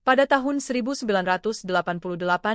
Pada tahun 1988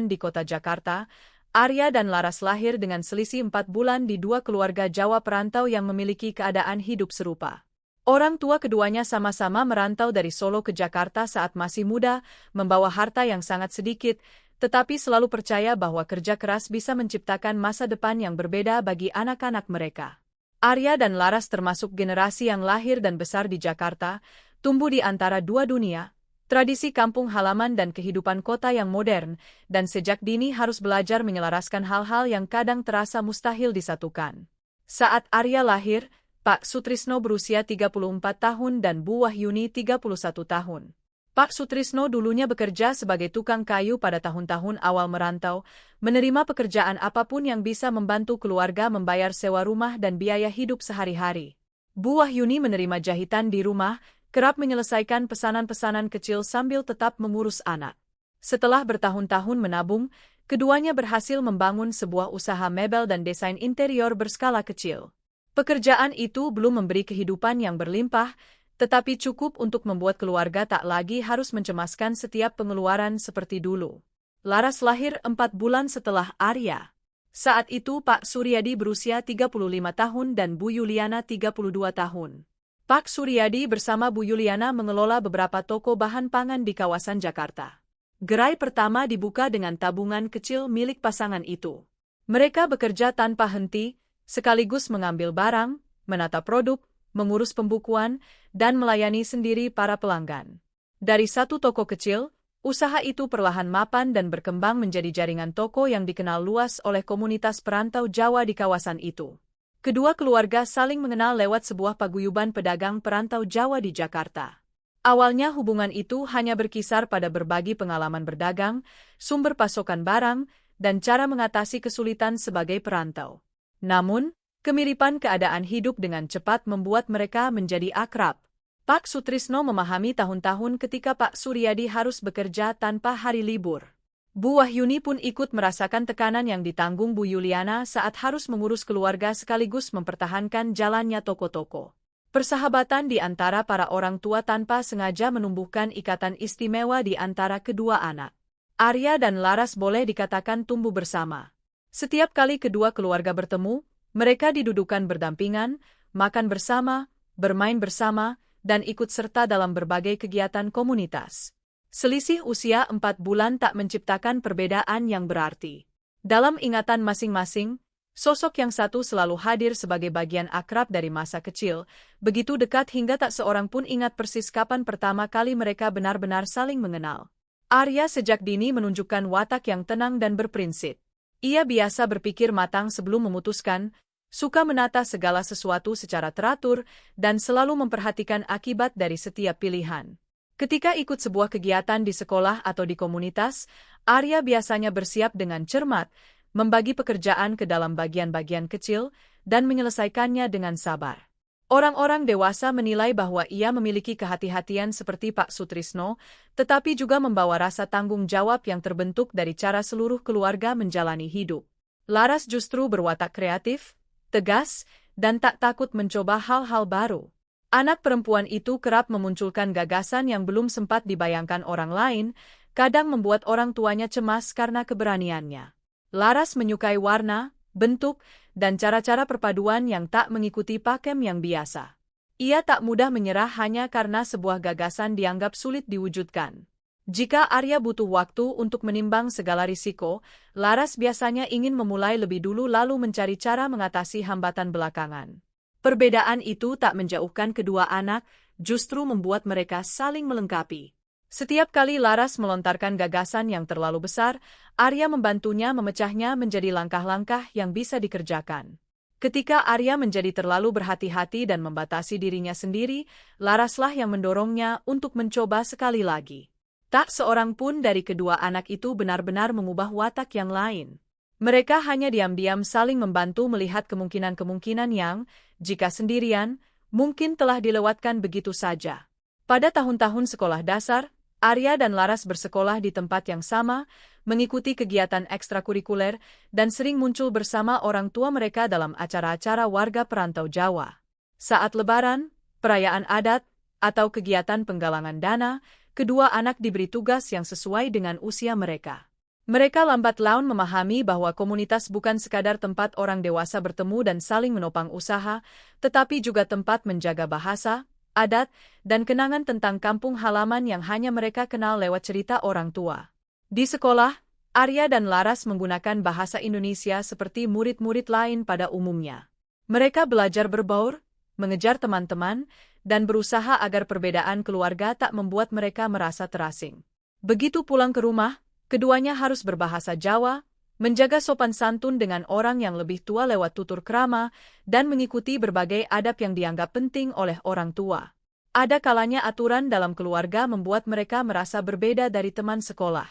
di kota Jakarta, Arya dan Laras lahir dengan selisih 4 bulan di dua keluarga Jawa perantau yang memiliki keadaan hidup serupa. Orang tua keduanya sama-sama merantau dari Solo ke Jakarta saat masih muda, membawa harta yang sangat sedikit, tetapi selalu percaya bahwa kerja keras bisa menciptakan masa depan yang berbeda bagi anak-anak mereka. Arya dan Laras termasuk generasi yang lahir dan besar di Jakarta, tumbuh di antara dua dunia, tradisi kampung halaman dan kehidupan kota yang modern, dan sejak dini harus belajar menyelaraskan hal-hal yang kadang terasa mustahil disatukan. Saat Arya lahir, Pak Sutrisno berusia 34 tahun dan Bu Wahyuni 31 tahun. Pak Sutrisno dulunya bekerja sebagai tukang kayu pada tahun-tahun awal merantau, menerima pekerjaan apapun yang bisa membantu keluarga membayar sewa rumah dan biaya hidup sehari-hari. Bu Wahyuni menerima jahitan di rumah, kerap menyelesaikan pesanan-pesanan kecil sambil tetap mengurus anak. Setelah bertahun-tahun menabung, keduanya berhasil membangun sebuah usaha mebel dan desain interior berskala kecil. Pekerjaan itu belum memberi kehidupan yang berlimpah, tetapi cukup untuk membuat keluarga tak lagi harus mencemaskan setiap pengeluaran seperti dulu. Laras lahir 4 bulan setelah Arya. Saat itu Pak Suryadi berusia 35 tahun dan Bu Yuliana 32 tahun. Pak Suryadi bersama Bu Yuliana mengelola beberapa toko bahan pangan di kawasan Jakarta. Gerai pertama dibuka dengan tabungan kecil milik pasangan itu. Mereka bekerja tanpa henti, sekaligus mengambil barang, menata produk, mengurus pembukuan, dan melayani sendiri para pelanggan. Dari satu toko kecil, usaha itu perlahan mapan dan berkembang menjadi jaringan toko yang dikenal luas oleh komunitas perantau Jawa di kawasan itu. Kedua keluarga saling mengenal lewat sebuah paguyuban pedagang perantau Jawa di Jakarta. Awalnya hubungan itu hanya berkisar pada berbagi pengalaman berdagang, sumber pasokan barang, dan cara mengatasi kesulitan sebagai perantau. Namun, kemiripan keadaan hidup dengan cepat membuat mereka menjadi akrab. Pak Sutrisno memahami tahun-tahun ketika Pak Suryadi harus bekerja tanpa hari libur. Bu Wahyuni pun ikut merasakan tekanan yang ditanggung Bu Yuliana saat harus mengurus keluarga sekaligus mempertahankan jalannya toko-toko. Persahabatan di antara para orang tua tanpa sengaja menumbuhkan ikatan istimewa di antara kedua anak. Arya dan Laras boleh dikatakan tumbuh bersama. Setiap kali kedua keluarga bertemu, mereka didudukan berdampingan, makan bersama, bermain bersama, dan ikut serta dalam berbagai kegiatan komunitas. Selisih usia 4 bulan tak menciptakan perbedaan yang berarti. Dalam ingatan masing-masing, sosok yang satu selalu hadir sebagai bagian akrab dari masa kecil, begitu dekat hingga tak seorang pun ingat persis kapan pertama kali mereka benar-benar saling mengenal. Arya sejak dini menunjukkan watak yang tenang dan berprinsip. Ia biasa berpikir matang sebelum memutuskan, suka menata segala sesuatu secara teratur, dan selalu memperhatikan akibat dari setiap pilihan. Ketika ikut sebuah kegiatan di sekolah atau di komunitas, Arya biasanya bersiap dengan cermat, membagi pekerjaan ke dalam bagian-bagian kecil, dan menyelesaikannya dengan sabar. Orang-orang dewasa menilai bahwa ia memiliki kehati-hatian seperti Pak Sutrisno, tetapi juga membawa rasa tanggung jawab yang terbentuk dari cara seluruh keluarga menjalani hidup. Laras justru berwatak kreatif, tegas, dan tak takut mencoba hal-hal baru. Anak perempuan itu kerap memunculkan gagasan yang belum sempat dibayangkan orang lain, kadang membuat orang tuanya cemas karena keberaniannya. Laras menyukai warna, bentuk, dan cara-cara perpaduan yang tak mengikuti pakem yang biasa. Ia tak mudah menyerah hanya karena sebuah gagasan dianggap sulit diwujudkan. Jika Arya butuh waktu untuk menimbang segala risiko, Laras biasanya ingin memulai lebih dulu lalu mencari cara mengatasi hambatan belakangan. Perbedaan itu tak menjauhkan kedua anak, justru membuat mereka saling melengkapi. Setiap kali Laras melontarkan gagasan yang terlalu besar, Arya membantunya memecahnya menjadi langkah-langkah yang bisa dikerjakan. Ketika Arya menjadi terlalu berhati-hati dan membatasi dirinya sendiri, Laraslah yang mendorongnya untuk mencoba sekali lagi. Tak seorang pun dari kedua anak itu benar-benar mengubah watak yang lain. Mereka hanya diam-diam saling membantu melihat kemungkinan-kemungkinan yang, jika sendirian, mungkin telah dilewatkan begitu saja. Pada tahun-tahun sekolah dasar, Arya dan Laras bersekolah di tempat yang sama, mengikuti kegiatan ekstrakurikuler, dan sering muncul bersama orang tua mereka dalam acara-acara warga perantau Jawa. Saat Lebaran, perayaan adat, atau kegiatan penggalangan dana, kedua anak diberi tugas yang sesuai dengan usia mereka. Mereka lambat laun memahami bahwa komunitas bukan sekadar tempat orang dewasa bertemu dan saling menopang usaha, tetapi juga tempat menjaga bahasa, adat, dan kenangan tentang kampung halaman yang hanya mereka kenal lewat cerita orang tua. Di sekolah, Arya dan Laras menggunakan bahasa Indonesia seperti murid-murid lain pada umumnya. Mereka belajar berbaur, mengejar teman-teman, dan berusaha agar perbedaan keluarga tak membuat mereka merasa terasing. Begitu pulang ke rumah, keduanya harus berbahasa Jawa, menjaga sopan santun dengan orang yang lebih tua lewat tutur krama, dan mengikuti berbagai adab yang dianggap penting oleh orang tua. Ada kalanya aturan dalam keluarga membuat mereka merasa berbeda dari teman sekolah.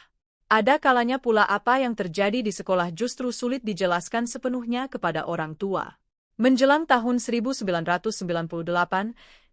Ada kalanya pula apa yang terjadi di sekolah justru sulit dijelaskan sepenuhnya kepada orang tua. Menjelang tahun 1998,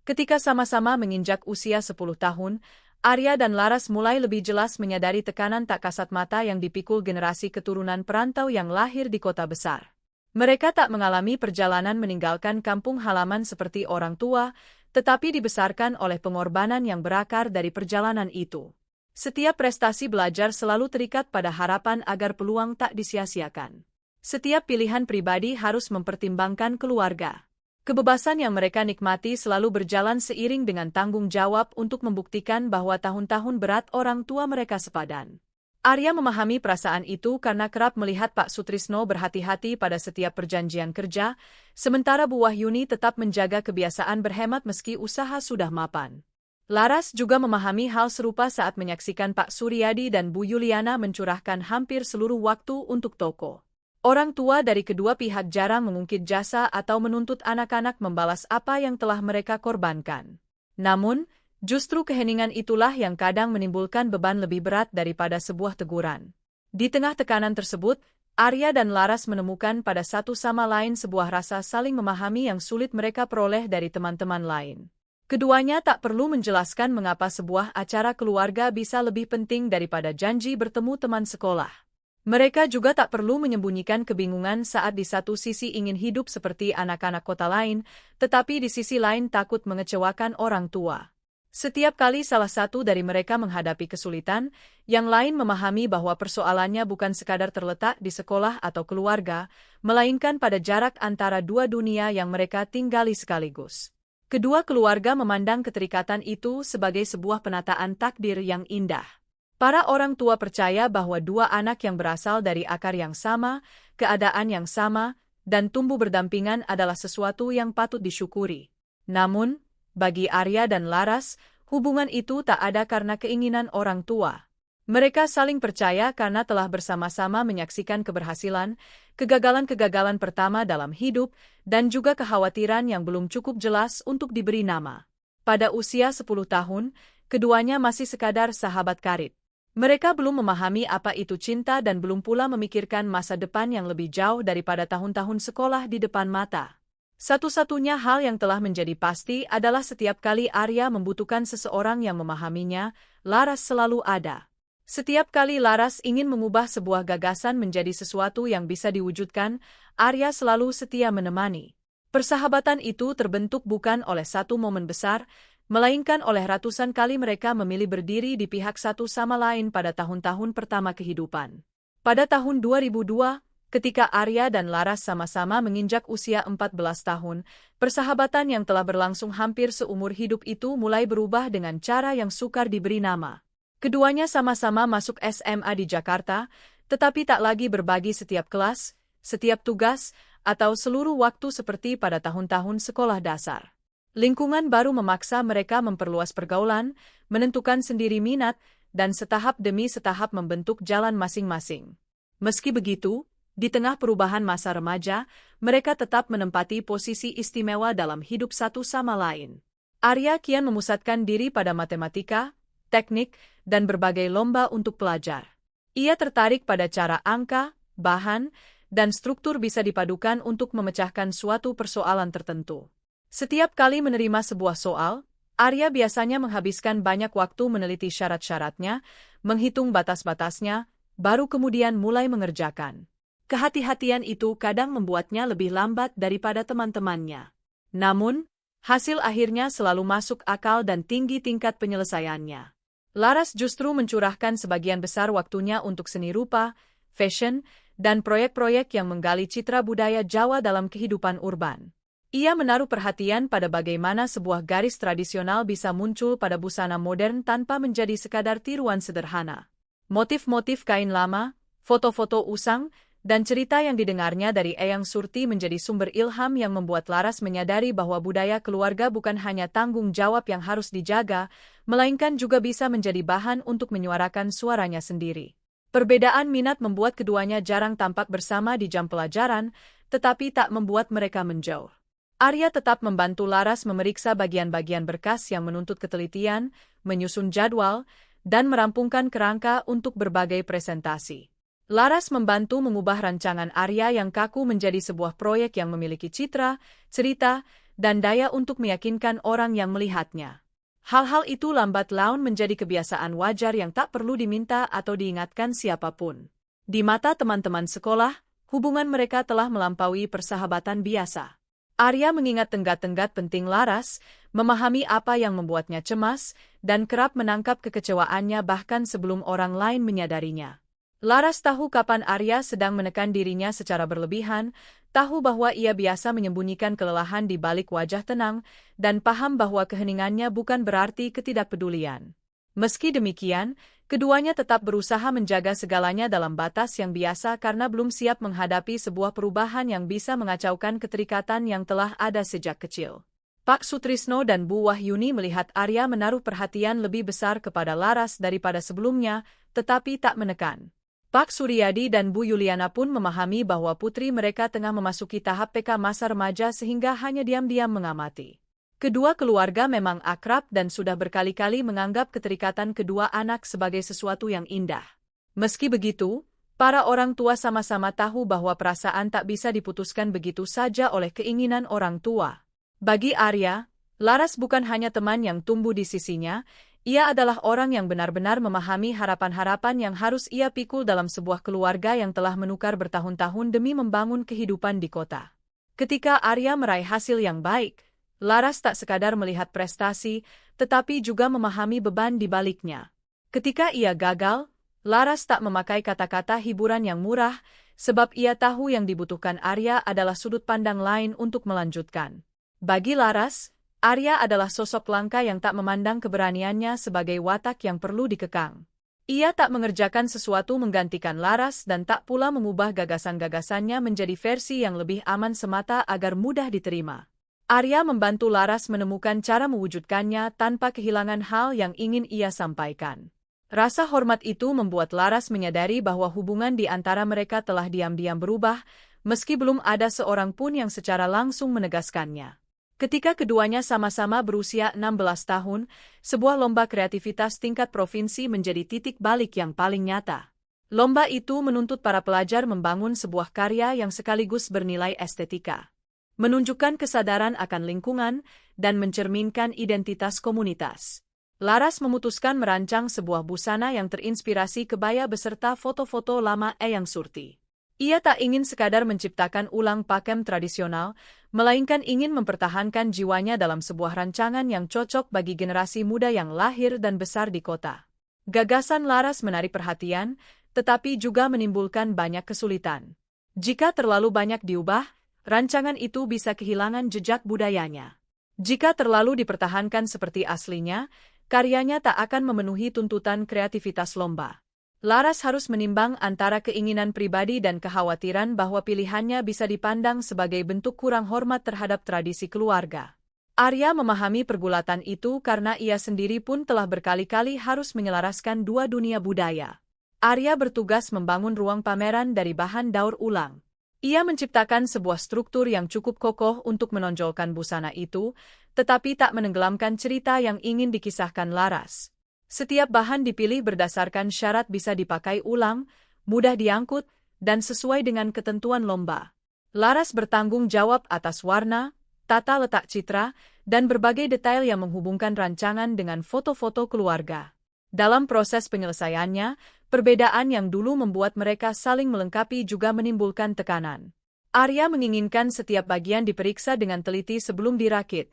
ketika sama-sama menginjak usia 10 tahun, Arya dan Laras mulai lebih jelas menyadari tekanan tak kasat mata yang dipikul generasi keturunan perantau yang lahir di kota besar. Mereka tak mengalami perjalanan meninggalkan kampung halaman seperti orang tua, tetapi dibesarkan oleh pengorbanan yang berakar dari perjalanan itu. Setiap prestasi belajar selalu terikat pada harapan agar peluang tak disia-siakan. Setiap pilihan pribadi harus mempertimbangkan keluarga. Kebebasan yang mereka nikmati selalu berjalan seiring dengan tanggung jawab untuk membuktikan bahwa tahun-tahun berat orang tua mereka sepadan. Arya memahami perasaan itu karena kerap melihat Pak Sutrisno berhati-hati pada setiap perjanjian kerja, sementara Bu Wahyuni tetap menjaga kebiasaan berhemat meski usaha sudah mapan. Laras juga memahami hal serupa saat menyaksikan Pak Suryadi dan Bu Yuliana mencurahkan hampir seluruh waktu untuk toko. Orang tua dari kedua pihak jarang mengungkit jasa atau menuntut anak-anak membalas apa yang telah mereka korbankan. Namun, justru keheningan itulah yang kadang menimbulkan beban lebih berat daripada sebuah teguran. Di tengah tekanan tersebut, Arya dan Laras menemukan pada satu sama lain sebuah rasa saling memahami yang sulit mereka peroleh dari teman-teman lain. Keduanya tak perlu menjelaskan mengapa sebuah acara keluarga bisa lebih penting daripada janji bertemu teman sekolah. Mereka juga tak perlu menyembunyikan kebingungan saat di satu sisi ingin hidup seperti anak-anak kota lain, tetapi di sisi lain takut mengecewakan orang tua. Setiap kali salah satu dari mereka menghadapi kesulitan, yang lain memahami bahwa persoalannya bukan sekadar terletak di sekolah atau keluarga, melainkan pada jarak antara dua dunia yang mereka tinggali sekaligus. Kedua keluarga memandang keterikatan itu sebagai sebuah penataan takdir yang indah. Para orang tua percaya bahwa dua anak yang berasal dari akar yang sama, keadaan yang sama, dan tumbuh berdampingan adalah sesuatu yang patut disyukuri. Namun, bagi Arya dan Laras, hubungan itu tak ada karena keinginan orang tua. Mereka saling percaya karena telah bersama-sama menyaksikan keberhasilan, kegagalan-kegagalan pertama dalam hidup, dan juga kekhawatiran yang belum cukup jelas untuk diberi nama. Pada usia 10 tahun, keduanya masih sekadar sahabat karib. Mereka belum memahami apa itu cinta dan belum pula memikirkan masa depan yang lebih jauh daripada tahun-tahun sekolah di depan mata. Satu-satunya hal yang telah menjadi pasti adalah setiap kali Arya membutuhkan seseorang yang memahaminya, Laras selalu ada. Setiap kali Laras ingin mengubah sebuah gagasan menjadi sesuatu yang bisa diwujudkan, Arya selalu setia menemani. Persahabatan itu terbentuk bukan oleh satu momen besar, melainkan oleh ratusan kali mereka memilih berdiri di pihak satu sama lain pada tahun-tahun pertama kehidupan. Pada tahun 2002, ketika Arya dan Laras sama-sama menginjak usia 14 tahun, persahabatan yang telah berlangsung hampir seumur hidup itu mulai berubah dengan cara yang sukar diberi nama. Keduanya sama-sama masuk SMA di Jakarta, tetapi tak lagi berbagi setiap kelas, setiap tugas, atau seluruh waktu seperti pada tahun-tahun sekolah dasar. Lingkungan baru memaksa mereka memperluas pergaulan, menentukan sendiri minat, dan setahap demi setahap membentuk jalan masing-masing. Meski begitu, di tengah perubahan masa remaja, mereka tetap menempati posisi istimewa dalam hidup satu sama lain. Arya kian memusatkan diri pada matematika, teknik, dan berbagai lomba untuk pelajar. Ia tertarik pada cara angka, bahan, dan struktur bisa dipadukan untuk memecahkan suatu persoalan tertentu. Setiap kali menerima sebuah soal, Arya biasanya menghabiskan banyak waktu meneliti syarat-syaratnya, menghitung batas-batasnya, baru kemudian mulai mengerjakan. Kehati-hatian itu kadang membuatnya lebih lambat daripada teman-temannya. Namun, hasil akhirnya selalu masuk akal dan tinggi tingkat penyelesaiannya. Laras justru mencurahkan sebagian besar waktunya untuk seni rupa, fashion, dan proyek-proyek yang menggali citra budaya Jawa dalam kehidupan urban. Ia menaruh perhatian pada bagaimana sebuah garis tradisional bisa muncul pada busana modern tanpa menjadi sekadar tiruan sederhana. Motif-motif kain lama, foto-foto usang, dan cerita yang didengarnya dari Eyang Surti menjadi sumber ilham yang membuat Laras menyadari bahwa budaya keluarga bukan hanya tanggung jawab yang harus dijaga, melainkan juga bisa menjadi bahan untuk menyuarakan suaranya sendiri. Perbedaan minat membuat keduanya jarang tampak bersama di jam pelajaran, tetapi tak membuat mereka menjauh. Arya tetap membantu Laras memeriksa bagian-bagian berkas yang menuntut ketelitian, menyusun jadwal, dan merampungkan kerangka untuk berbagai presentasi. Laras membantu mengubah rancangan Arya yang kaku menjadi sebuah proyek yang memiliki citra, cerita, dan daya untuk meyakinkan orang yang melihatnya. Hal-hal itu lambat laun menjadi kebiasaan wajar yang tak perlu diminta atau diingatkan siapapun. Di mata teman-teman sekolah, hubungan mereka telah melampaui persahabatan biasa. Arya mengingat tenggat-tenggat penting Laras, memahami apa yang membuatnya cemas, dan kerap menangkap kekecewaannya bahkan sebelum orang lain menyadarinya. Laras tahu kapan Arya sedang menekan dirinya secara berlebihan, tahu bahwa ia biasa menyembunyikan kelelahan di balik wajah tenang, dan paham bahwa keheningannya bukan berarti ketidakpedulian. Meski demikian, keduanya tetap berusaha menjaga segalanya dalam batas yang biasa karena belum siap menghadapi sebuah perubahan yang bisa mengacaukan keterikatan yang telah ada sejak kecil. Pak Sutrisno dan Bu Wahyuni melihat Arya menaruh perhatian lebih besar kepada Laras daripada sebelumnya, tetapi tak menekan. Pak Suryadi dan Bu Yuliana pun memahami bahwa putri mereka tengah memasuki tahap PK masa remaja sehingga hanya diam-diam mengamati. Kedua keluarga memang akrab dan sudah berkali-kali menganggap keterikatan kedua anak sebagai sesuatu yang indah. Meski begitu, para orang tua sama-sama tahu bahwa perasaan tak bisa diputuskan begitu saja oleh keinginan orang tua. Bagi Arya, Laras bukan hanya teman yang tumbuh di sisinya, ia adalah orang yang benar-benar memahami harapan-harapan yang harus ia pikul dalam sebuah keluarga yang telah menukar bertahun-tahun demi membangun kehidupan di kota. Ketika Arya meraih hasil yang baik, Laras tak sekadar melihat prestasi, tetapi juga memahami beban di baliknya. Ketika ia gagal, Laras tak memakai kata-kata hiburan yang murah, sebab ia tahu yang dibutuhkan Arya adalah sudut pandang lain untuk melanjutkan. Bagi Laras, Arya adalah sosok langka yang tak memandang keberaniannya sebagai watak yang perlu dikekang. Ia tak mengerjakan sesuatu menggantikan Laras dan tak pula mengubah gagasan-gagasannya menjadi versi yang lebih aman semata agar mudah diterima. Arya membantu Laras menemukan cara mewujudkannya tanpa kehilangan hal yang ingin ia sampaikan. Rasa hormat itu membuat Laras menyadari bahwa hubungan di antara mereka telah diam-diam berubah, meski belum ada seorang pun yang secara langsung menegaskannya. Ketika keduanya sama-sama berusia 16 tahun, sebuah lomba kreativitas tingkat provinsi menjadi titik balik yang paling nyata. Lomba itu menuntut para pelajar membangun sebuah karya yang sekaligus bernilai estetika, menunjukkan kesadaran akan lingkungan, dan mencerminkan identitas komunitas. Laras memutuskan merancang sebuah busana yang terinspirasi kebaya beserta foto-foto lama Eyang Surti. Ia tak ingin sekadar menciptakan ulang pakem tradisional, melainkan ingin mempertahankan jiwanya dalam sebuah rancangan yang cocok bagi generasi muda yang lahir dan besar di kota. Gagasan Laras menarik perhatian, tetapi juga menimbulkan banyak kesulitan. Jika terlalu banyak diubah, rancangan itu bisa kehilangan jejak budayanya. Jika terlalu dipertahankan seperti aslinya, karyanya tak akan memenuhi tuntutan kreativitas lomba. Laras harus menimbang antara keinginan pribadi dan kekhawatiran bahwa pilihannya bisa dipandang sebagai bentuk kurang hormat terhadap tradisi keluarga. Arya memahami pergulatan itu karena ia sendiri pun telah berkali-kali harus menyelaraskan dua dunia budaya. Arya bertugas membangun ruang pameran dari bahan daur ulang. Ia menciptakan sebuah struktur yang cukup kokoh untuk menonjolkan busana itu, tetapi tak menenggelamkan cerita yang ingin dikisahkan Laras. Setiap bahan dipilih berdasarkan syarat bisa dipakai ulang, mudah diangkut, dan sesuai dengan ketentuan lomba. Laras bertanggung jawab atas warna, tata letak citra, dan berbagai detail yang menghubungkan rancangan dengan foto-foto keluarga. Dalam proses penyelesaiannya, perbedaan yang dulu membuat mereka saling melengkapi juga menimbulkan tekanan. Arya menginginkan setiap bagian diperiksa dengan teliti sebelum dirakit,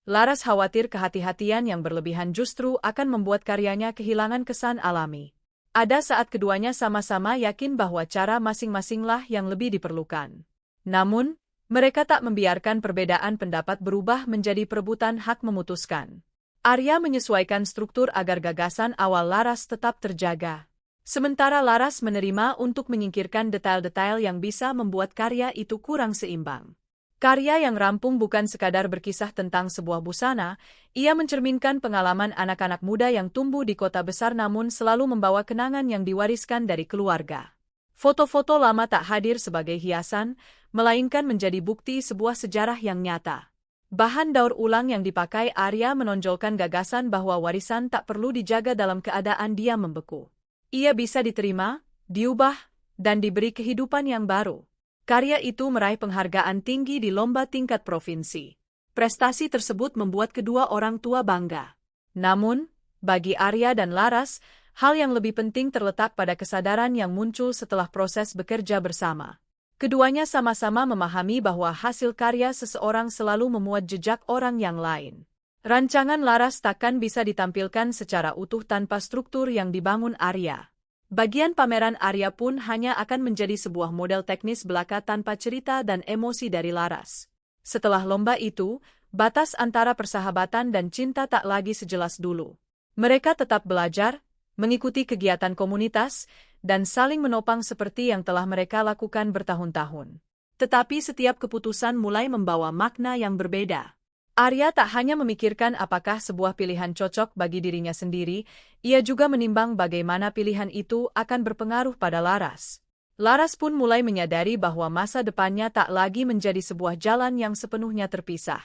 Laras khawatir kehati-hatian yang berlebihan justru akan membuat karyanya kehilangan kesan alami. Ada saat keduanya sama-sama yakin bahwa cara masing-masinglah yang lebih diperlukan. Namun, mereka tak membiarkan perbedaan pendapat berubah menjadi perebutan hak memutuskan. Arya menyesuaikan struktur agar gagasan awal Laras tetap terjaga. Sementara Laras menerima untuk menyingkirkan detail-detail yang bisa membuat karya itu kurang seimbang. Karya yang rampung bukan sekadar berkisah tentang sebuah busana, ia mencerminkan pengalaman anak-anak muda yang tumbuh di kota besar namun selalu membawa kenangan yang diwariskan dari keluarga. Foto-foto lama tak hadir sebagai hiasan, melainkan menjadi bukti sebuah sejarah yang nyata. Bahan daur ulang yang dipakai Arya menonjolkan gagasan bahwa warisan tak perlu dijaga dalam keadaan dia membeku. Ia bisa diterima, diubah, dan diberi kehidupan yang baru. Karya itu meraih penghargaan tinggi di lomba tingkat provinsi. Prestasi tersebut membuat kedua orang tua bangga. Namun, bagi Arya dan Laras, hal yang lebih penting terletak pada kesadaran yang muncul setelah proses bekerja bersama. Keduanya sama-sama memahami bahwa hasil karya seseorang selalu memuat jejak orang yang lain. Rancangan Laras takkan bisa ditampilkan secara utuh tanpa struktur yang dibangun Arya. Bagian pameran Arya pun hanya akan menjadi sebuah model teknis belaka tanpa cerita dan emosi dari Laras. Setelah lomba itu, batas antara persahabatan dan cinta tak lagi sejelas dulu. Mereka tetap belajar, mengikuti kegiatan komunitas, dan saling menopang seperti yang telah mereka lakukan bertahun-tahun. Tetapi setiap keputusan mulai membawa makna yang berbeda. Arya tak hanya memikirkan apakah sebuah pilihan cocok bagi dirinya sendiri, ia juga menimbang bagaimana pilihan itu akan berpengaruh pada Laras. Laras pun mulai menyadari bahwa masa depannya tak lagi menjadi sebuah jalan yang sepenuhnya terpisah.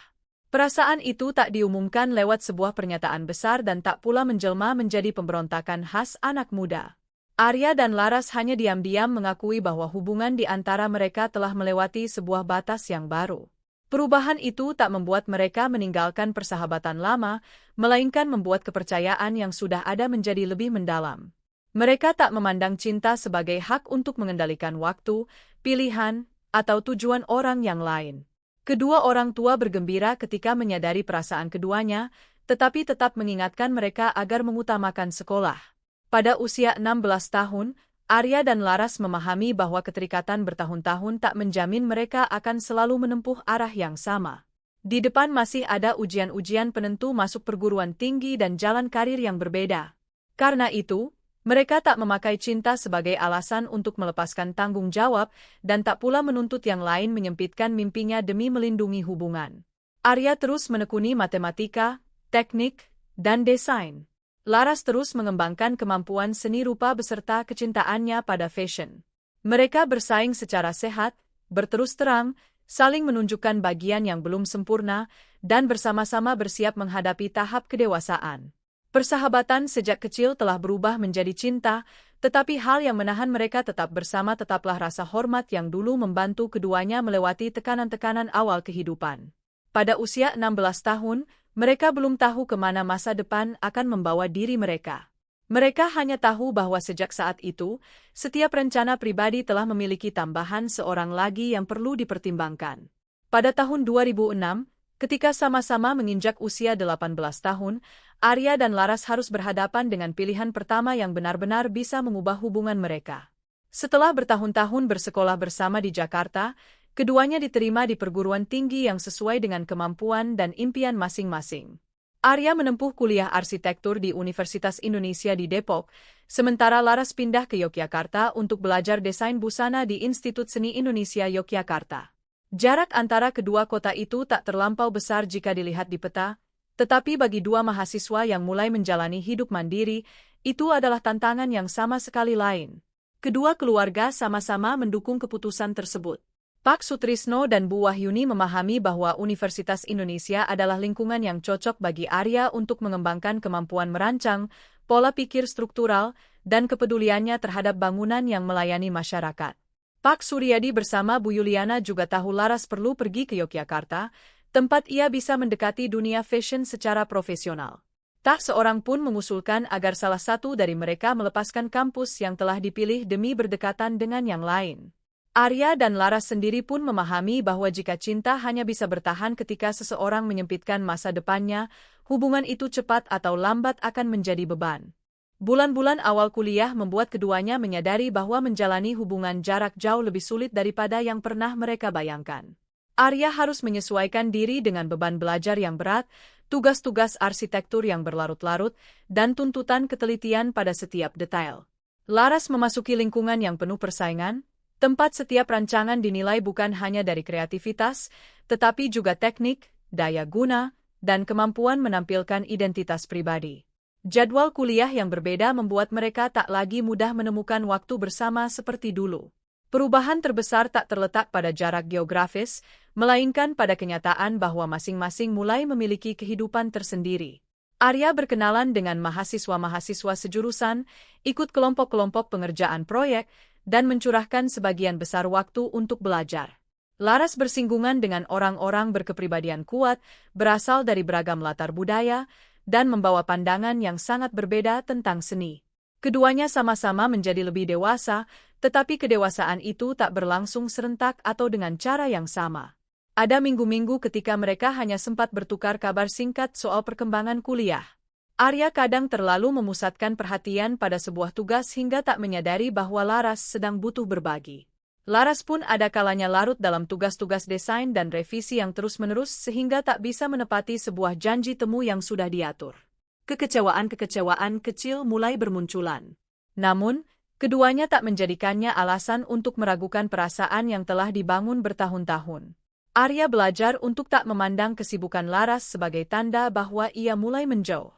Perasaan itu tak diumumkan lewat sebuah pernyataan besar dan tak pula menjelma menjadi pemberontakan khas anak muda. Arya dan Laras hanya diam-diam mengakui bahwa hubungan di antara mereka telah melewati sebuah batas yang baru. Perubahan itu tak membuat mereka meninggalkan persahabatan lama, melainkan membuat kepercayaan yang sudah ada menjadi lebih mendalam. Mereka tak memandang cinta sebagai hak untuk mengendalikan waktu, pilihan, atau tujuan orang yang lain. Kedua orang tua bergembira ketika menyadari perasaan keduanya, tetapi tetap mengingatkan mereka agar mengutamakan sekolah. Pada usia 16 tahun, Arya dan Laras memahami bahwa keterikatan bertahun-tahun tak menjamin mereka akan selalu menempuh arah yang sama. Di depan masih ada ujian-ujian penentu masuk perguruan tinggi dan jalan karir yang berbeda. Karena itu, mereka tak memakai cinta sebagai alasan untuk melepaskan tanggung jawab dan tak pula menuntut yang lain menyempitkan mimpinya demi melindungi hubungan. Arya terus menekuni matematika, teknik, dan desain. Laras terus mengembangkan kemampuan seni rupa beserta kecintaannya pada fashion. Mereka bersaing secara sehat, berterus terang, saling menunjukkan bagian yang belum sempurna, dan bersama-sama bersiap menghadapi tahap kedewasaan. Persahabatan sejak kecil telah berubah menjadi cinta, tetapi hal yang menahan mereka tetap bersama tetaplah rasa hormat yang dulu membantu keduanya melewati tekanan-tekanan awal kehidupan. Pada usia 16 tahun, mereka belum tahu kemana masa depan akan membawa diri mereka. Mereka hanya tahu bahwa sejak saat itu, setiap rencana pribadi telah memiliki tambahan seorang lagi yang perlu dipertimbangkan. Pada tahun 2006, ketika sama-sama menginjak usia 18 tahun, Arya dan Laras harus berhadapan dengan pilihan pertama yang benar-benar bisa mengubah hubungan mereka. Setelah bertahun-tahun bersekolah bersama di Jakarta, keduanya diterima di perguruan tinggi yang sesuai dengan kemampuan dan impian masing-masing. Arya menempuh kuliah arsitektur di Universitas Indonesia di Depok, sementara Laras pindah ke Yogyakarta untuk belajar desain busana di Institut Seni Indonesia Yogyakarta. Jarak antara kedua kota itu tak terlampau besar jika dilihat di peta, tetapi bagi dua mahasiswa yang mulai menjalani hidup mandiri, itu adalah tantangan yang sama sekali lain. Kedua keluarga sama-sama mendukung keputusan tersebut. Pak Sutrisno dan Bu Wahyuni memahami bahwa Universitas Indonesia adalah lingkungan yang cocok bagi Arya untuk mengembangkan kemampuan merancang, pola pikir struktural, dan kepeduliannya terhadap bangunan yang melayani masyarakat. Pak Suryadi bersama Bu Yuliana juga tahu Laras perlu pergi ke Yogyakarta, tempat ia bisa mendekati dunia fashion secara profesional. Tak seorang pun mengusulkan agar salah satu dari mereka melepaskan kampus yang telah dipilih demi berdekatan dengan yang lain. Arya dan Laras sendiri pun memahami bahwa jika cinta hanya bisa bertahan ketika seseorang menyempitkan masa depannya, hubungan itu cepat atau lambat akan menjadi beban. Bulan-bulan awal kuliah membuat keduanya menyadari bahwa menjalani hubungan jarak jauh lebih sulit daripada yang pernah mereka bayangkan. Arya harus menyesuaikan diri dengan beban belajar yang berat, tugas-tugas arsitektur yang berlarut-larut, dan tuntutan ketelitian pada setiap detail. Laras memasuki lingkungan yang penuh persaingan, tempat setiap rancangan dinilai bukan hanya dari kreativitas, tetapi juga teknik, daya guna, dan kemampuan menampilkan identitas pribadi. Jadwal kuliah yang berbeda membuat mereka tak lagi mudah menemukan waktu bersama seperti dulu. Perubahan terbesar tak terletak pada jarak geografis, melainkan pada kenyataan bahwa masing-masing mulai memiliki kehidupan tersendiri. Arya berkenalan dengan mahasiswa-mahasiswa sejurusan, ikut kelompok-kelompok pengerjaan proyek, dan mencurahkan sebagian besar waktu untuk belajar. Laras bersinggungan dengan orang-orang berkepribadian kuat, berasal dari beragam latar budaya, dan membawa pandangan yang sangat berbeda tentang seni. Keduanya sama-sama menjadi lebih dewasa, tetapi kedewasaan itu tak berlangsung serentak atau dengan cara yang sama. Ada minggu-minggu ketika mereka hanya sempat bertukar kabar singkat soal perkembangan kuliah. Arya kadang terlalu memusatkan perhatian pada sebuah tugas hingga tak menyadari bahwa Laras sedang butuh berbagi. Laras pun ada kalanya larut dalam tugas-tugas desain dan revisi yang terus-menerus sehingga tak bisa menepati sebuah janji temu yang sudah diatur. Kekecewaan-kekecewaan kecil mulai bermunculan. Namun, keduanya tak menjadikannya alasan untuk meragukan perasaan yang telah dibangun bertahun-tahun. Arya belajar untuk tak memandang kesibukan Laras sebagai tanda bahwa ia mulai menjauh.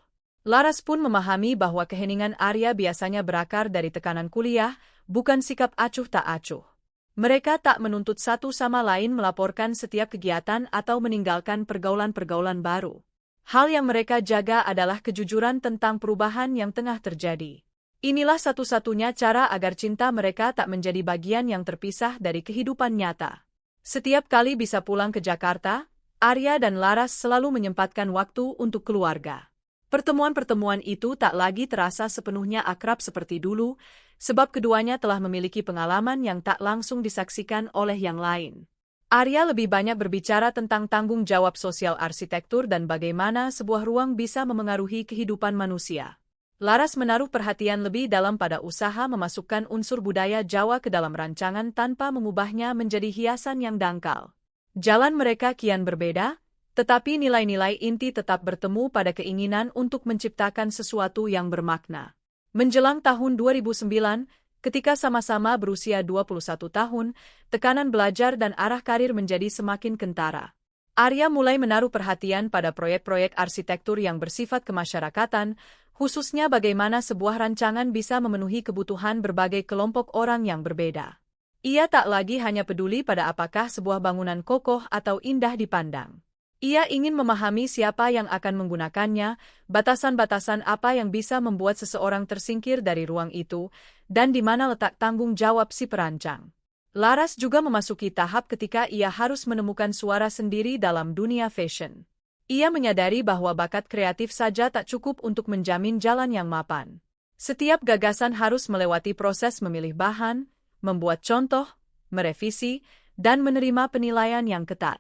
Laras pun memahami bahwa keheningan Arya biasanya berakar dari tekanan kuliah, bukan sikap acuh tak acuh. Mereka tak menuntut satu sama lain melaporkan setiap kegiatan atau meninggalkan pergaulan-pergaulan baru. Hal yang mereka jaga adalah kejujuran tentang perubahan yang tengah terjadi. Inilah satu-satunya cara agar cinta mereka tak menjadi bagian yang terpisah dari kehidupan nyata. Setiap kali bisa pulang ke Jakarta, Arya dan Laras selalu menyempatkan waktu untuk keluarga. Pertemuan-pertemuan itu tak lagi terasa sepenuhnya akrab seperti dulu, sebab keduanya telah memiliki pengalaman yang tak langsung disaksikan oleh yang lain. Arya lebih banyak berbicara tentang tanggung jawab sosial arsitektur dan bagaimana sebuah ruang bisa memengaruhi kehidupan manusia. Laras menaruh perhatian lebih dalam pada usaha memasukkan unsur budaya Jawa ke dalam rancangan tanpa mengubahnya menjadi hiasan yang dangkal. Jalan mereka kian berbeda, tetapi nilai-nilai inti tetap bertemu pada keinginan untuk menciptakan sesuatu yang bermakna. Menjelang tahun 2009, ketika sama-sama berusia 21 tahun, tekanan belajar dan arah karir menjadi semakin kentara. Arya mulai menaruh perhatian pada proyek-proyek arsitektur yang bersifat kemasyarakatan, khususnya bagaimana sebuah rancangan bisa memenuhi kebutuhan berbagai kelompok orang yang berbeda. Ia tak lagi hanya peduli pada apakah sebuah bangunan kokoh atau indah dipandang. Ia ingin memahami siapa yang akan menggunakannya, batasan-batasan apa yang bisa membuat seseorang tersingkir dari ruang itu, dan di mana letak tanggung jawab si perancang. Laras juga memasuki tahap ketika ia harus menemukan suara sendiri dalam dunia fashion. Ia menyadari bahwa bakat kreatif saja tak cukup untuk menjamin jalan yang mapan. Setiap gagasan harus melewati proses memilih bahan, membuat contoh, merevisi, dan menerima penilaian yang ketat.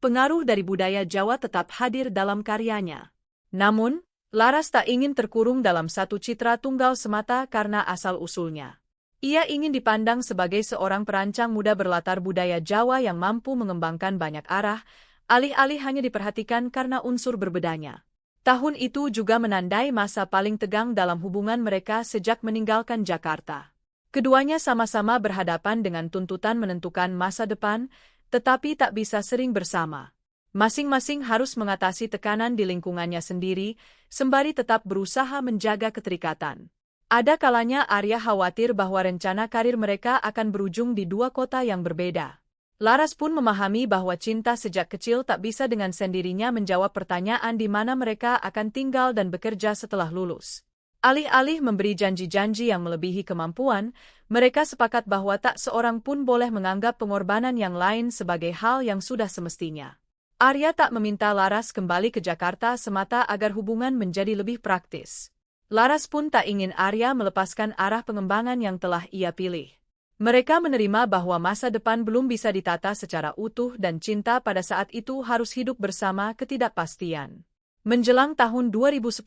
Pengaruh dari budaya Jawa tetap hadir dalam karyanya. Namun, Laras tak ingin terkurung dalam satu citra tunggal semata karena asal-usulnya. Ia ingin dipandang sebagai seorang perancang muda berlatar budaya Jawa yang mampu mengembangkan banyak arah, alih-alih hanya diperhatikan karena unsur berbedanya. Tahun itu juga menandai masa paling tegang dalam hubungan mereka sejak meninggalkan Jakarta. Keduanya sama-sama berhadapan dengan tuntutan menentukan masa depan, tetapi tak bisa sering bersama. Masing-masing harus mengatasi tekanan di lingkungannya sendiri, sembari tetap berusaha menjaga keterikatan. Ada kalanya Arya khawatir bahwa rencana karir mereka akan berujung di dua kota yang berbeda. Laras pun memahami bahwa cinta sejak kecil tak bisa dengan sendirinya menjawab pertanyaan di mana mereka akan tinggal dan bekerja setelah lulus. Alih-alih memberi janji-janji yang melebihi kemampuan, mereka sepakat bahwa tak seorang pun boleh menganggap pengorbanan yang lain sebagai hal yang sudah semestinya. Arya tak meminta Laras kembali ke Jakarta semata agar hubungan menjadi lebih praktis. Laras pun tak ingin Arya melepaskan arah pengembangan yang telah ia pilih. Mereka menerima bahwa masa depan belum bisa ditata secara utuh dan cinta pada saat itu harus hidup bersama ketidakpastian. Menjelang tahun 2010,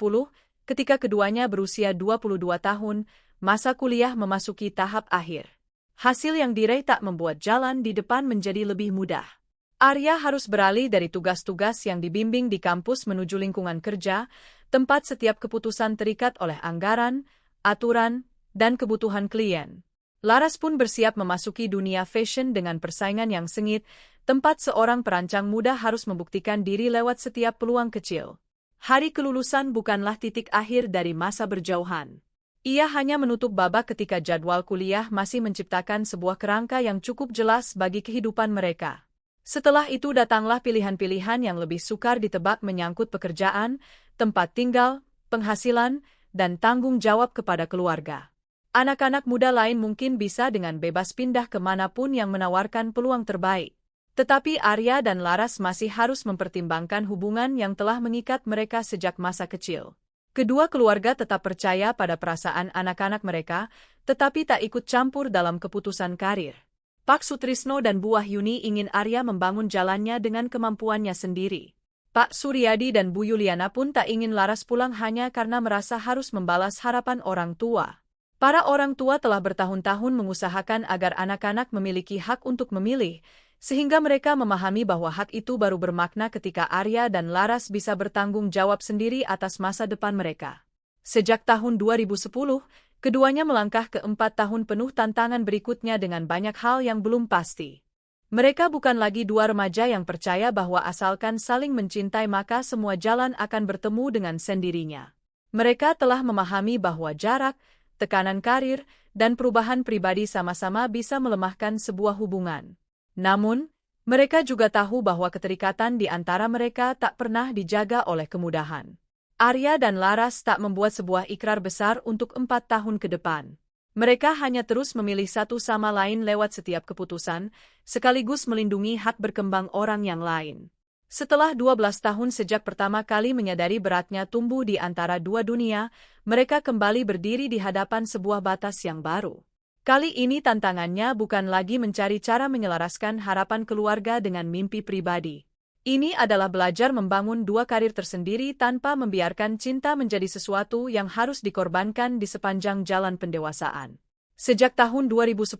ketika keduanya berusia 22 tahun, masa kuliah memasuki tahap akhir. Hasil yang diraih tak membuat jalan di depan menjadi lebih mudah. Arya harus beralih dari tugas-tugas yang dibimbing di kampus menuju lingkungan kerja, tempat setiap keputusan terikat oleh anggaran, aturan, dan kebutuhan klien. Laras pun bersiap memasuki dunia fashion dengan persaingan yang sengit, tempat seorang perancang muda harus membuktikan diri lewat setiap peluang kecil. Hari kelulusan bukanlah titik akhir dari masa berjauhan. Ia hanya menutup babak ketika jadwal kuliah masih menciptakan sebuah kerangka yang cukup jelas bagi kehidupan mereka. Setelah itu datanglah pilihan-pilihan yang lebih sukar ditebak menyangkut pekerjaan, tempat tinggal, penghasilan, dan tanggung jawab kepada keluarga. Anak-anak muda lain mungkin bisa dengan bebas pindah kemanapun yang menawarkan peluang terbaik. Tetapi Arya dan Laras masih harus mempertimbangkan hubungan yang telah mengikat mereka sejak masa kecil. Kedua keluarga tetap percaya pada perasaan anak-anak mereka, tetapi tak ikut campur dalam keputusan karir. Pak Sutrisno dan Bu Wahyuni ingin Arya membangun jalannya dengan kemampuannya sendiri. Pak Suryadi dan Bu Yuliana pun tak ingin Laras pulang hanya karena merasa harus membalas harapan orang tua. Para orang tua telah bertahun-tahun mengusahakan agar anak-anak memiliki hak untuk memilih, sehingga mereka memahami bahwa hak itu baru bermakna ketika Arya dan Laras bisa bertanggung jawab sendiri atas masa depan mereka. Sejak tahun 2010, keduanya melangkah ke 4 tahun penuh tantangan berikutnya dengan banyak hal yang belum pasti. Mereka bukan lagi dua remaja yang percaya bahwa asalkan saling mencintai maka semua jalan akan bertemu dengan sendirinya. Mereka telah memahami bahwa jarak, tekanan karir, dan perubahan pribadi sama-sama bisa melemahkan sebuah hubungan. Namun, mereka juga tahu bahwa keterikatan di antara mereka tak pernah dijaga oleh kemudahan. Arya dan Laras tak membuat sebuah ikrar besar untuk 4 tahun ke depan. Mereka hanya terus memilih satu sama lain lewat setiap keputusan, sekaligus melindungi hak berkembang orang yang lain. Setelah 12 tahun sejak pertama kali menyadari beratnya tumbuh di antara dua dunia, mereka kembali berdiri di hadapan sebuah batas yang baru. Kali ini tantangannya bukan lagi mencari cara menyelaraskan harapan keluarga dengan mimpi pribadi. Ini adalah belajar membangun dua karir tersendiri tanpa membiarkan cinta menjadi sesuatu yang harus dikorbankan di sepanjang jalan pendewasaan. Sejak tahun 2010,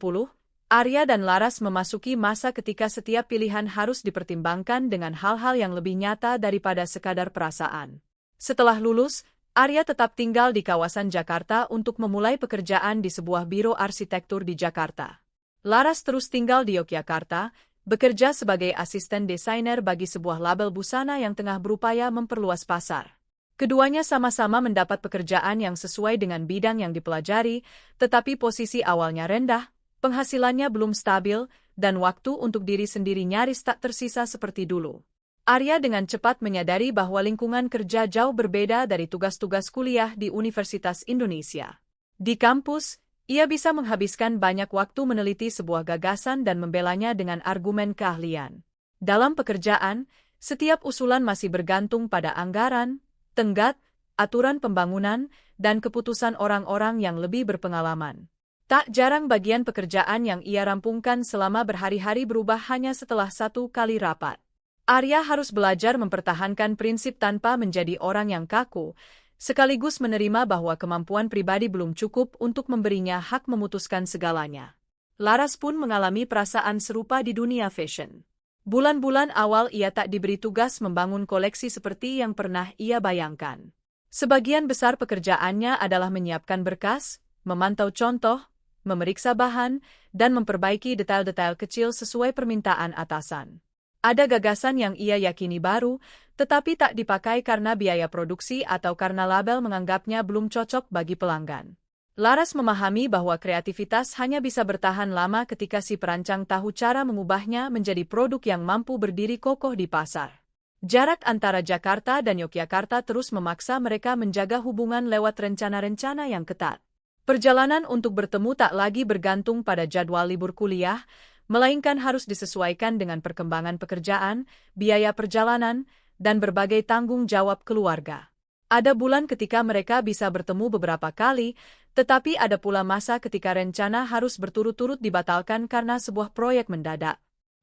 Arya dan Laras memasuki masa ketika setiap pilihan harus dipertimbangkan dengan hal-hal yang lebih nyata daripada sekadar perasaan. Setelah lulus, Arya tetap tinggal di kawasan Jakarta untuk memulai pekerjaan di sebuah biro arsitektur di Jakarta. Laras terus tinggal di Yogyakarta, bekerja sebagai asisten desainer bagi sebuah label busana yang tengah berupaya memperluas pasar. Keduanya sama-sama mendapat pekerjaan yang sesuai dengan bidang yang dipelajari, tetapi posisi awalnya rendah, penghasilannya belum stabil, dan waktu untuk diri sendiri nyaris tak tersisa seperti dulu. Arya dengan cepat menyadari bahwa lingkungan kerja jauh berbeda dari tugas-tugas kuliah di Universitas Indonesia. Di kampus, ia bisa menghabiskan banyak waktu meneliti sebuah gagasan dan membelanya dengan argumen keahlian. Dalam pekerjaan, setiap usulan masih bergantung pada anggaran, tenggat, aturan pembangunan, dan keputusan orang-orang yang lebih berpengalaman. Tak jarang bagian pekerjaan yang ia rampungkan selama berhari-hari berubah hanya setelah satu kali rapat. Arya harus belajar mempertahankan prinsip tanpa menjadi orang yang kaku, sekaligus menerima bahwa kemampuan pribadi belum cukup untuk memberinya hak memutuskan segalanya. Laras pun mengalami perasaan serupa di dunia fashion. Bulan-bulan awal ia tak diberi tugas membangun koleksi seperti yang pernah ia bayangkan. Sebagian besar pekerjaannya adalah menyiapkan berkas, memantau contoh, memeriksa bahan, dan memperbaiki detail-detail kecil sesuai permintaan atasan. Ada gagasan yang ia yakini baru, tetapi tak dipakai karena biaya produksi atau karena label menganggapnya belum cocok bagi pelanggan. Laras memahami bahwa kreativitas hanya bisa bertahan lama ketika si perancang tahu cara mengubahnya menjadi produk yang mampu berdiri kokoh di pasar. Jarak antara Jakarta dan Yogyakarta terus memaksa mereka menjaga hubungan lewat rencana-rencana yang ketat. Perjalanan untuk bertemu tak lagi bergantung pada jadwal libur kuliah, melainkan harus disesuaikan dengan perkembangan pekerjaan, biaya perjalanan, dan berbagai tanggung jawab keluarga. Ada bulan ketika mereka bisa bertemu beberapa kali, Tetapi ada pula masa ketika rencana harus berturut-turut dibatalkan karena sebuah proyek mendadak.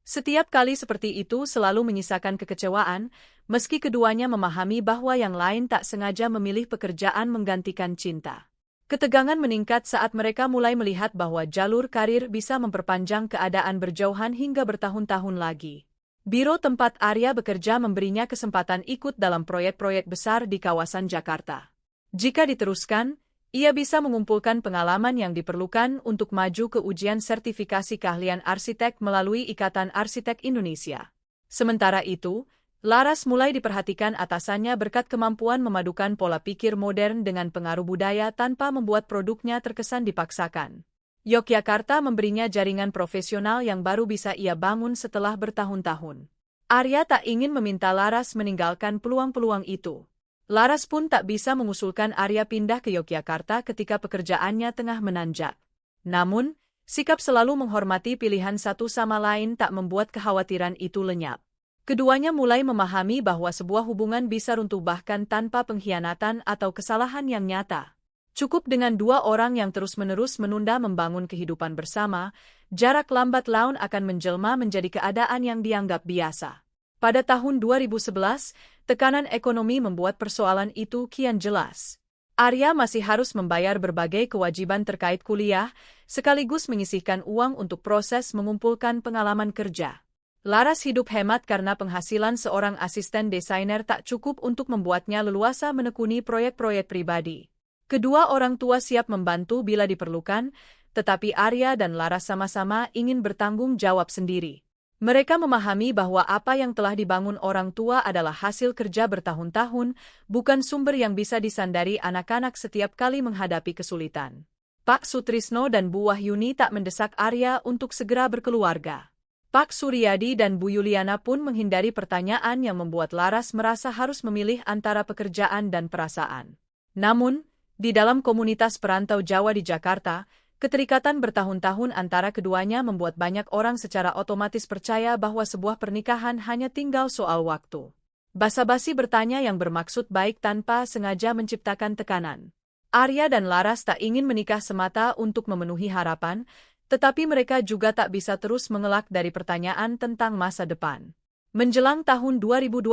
Setiap kali seperti itu selalu menyisakan kekecewaan, meski keduanya memahami bahwa yang lain tak sengaja memilih pekerjaan menggantikan cinta. Ketegangan meningkat saat mereka mulai melihat bahwa jalur karir bisa memperpanjang keadaan berjauhan hingga bertahun-tahun lagi. Biro tempat Arya bekerja memberinya kesempatan ikut dalam proyek-proyek besar di kawasan Jakarta. Jika diteruskan, ia bisa mengumpulkan pengalaman yang diperlukan untuk maju ke ujian sertifikasi keahlian arsitek melalui Ikatan Arsitek Indonesia. Sementara itu, Laras mulai diperhatikan atasannya berkat kemampuan memadukan pola pikir modern dengan pengaruh budaya tanpa membuat produknya terkesan dipaksakan. Yogyakarta memberinya jaringan profesional yang baru bisa ia bangun setelah bertahun-tahun. Arya tak ingin meminta Laras meninggalkan peluang-peluang itu. Laras pun tak bisa mengusulkan Arya pindah ke Yogyakarta ketika pekerjaannya tengah menanjak. Namun, sikap selalu menghormati pilihan satu sama lain tak membuat kekhawatiran itu lenyap. Keduanya mulai memahami bahwa sebuah hubungan bisa runtuh bahkan tanpa pengkhianatan atau kesalahan yang nyata. Cukup dengan dua orang yang terus-menerus menunda membangun kehidupan bersama, jarak lambat laun akan menjelma menjadi keadaan yang dianggap biasa. Pada tahun 2011, tekanan ekonomi membuat persoalan itu kian jelas. Arya masih harus membayar berbagai kewajiban terkait kuliah, sekaligus menyisihkan uang untuk proses mengumpulkan pengalaman kerja. Laras hidup hemat karena penghasilan seorang asisten desainer tak cukup untuk membuatnya leluasa menekuni proyek-proyek pribadi. Kedua orang tua siap membantu bila diperlukan, tetapi Arya dan Laras sama-sama ingin bertanggung jawab sendiri. Mereka memahami bahwa apa yang telah dibangun orang tua adalah hasil kerja bertahun-tahun, bukan sumber yang bisa disandari anak-anak setiap kali menghadapi kesulitan. Pak Sutrisno dan Bu Wahyuni tak mendesak Arya untuk segera berkeluarga. Pak Suryadi dan Bu Yuliana pun menghindari pertanyaan yang membuat Laras merasa harus memilih antara pekerjaan dan perasaan. Namun, di dalam komunitas perantau Jawa di Jakarta, keterikatan bertahun-tahun antara keduanya membuat banyak orang secara otomatis percaya bahwa sebuah pernikahan hanya tinggal soal waktu. Basa-basi bertanya yang bermaksud baik tanpa sengaja menciptakan tekanan. Arya dan Laras tak ingin menikah semata untuk memenuhi harapan, tetapi mereka juga tak bisa terus mengelak dari pertanyaan tentang masa depan. Menjelang tahun 2012,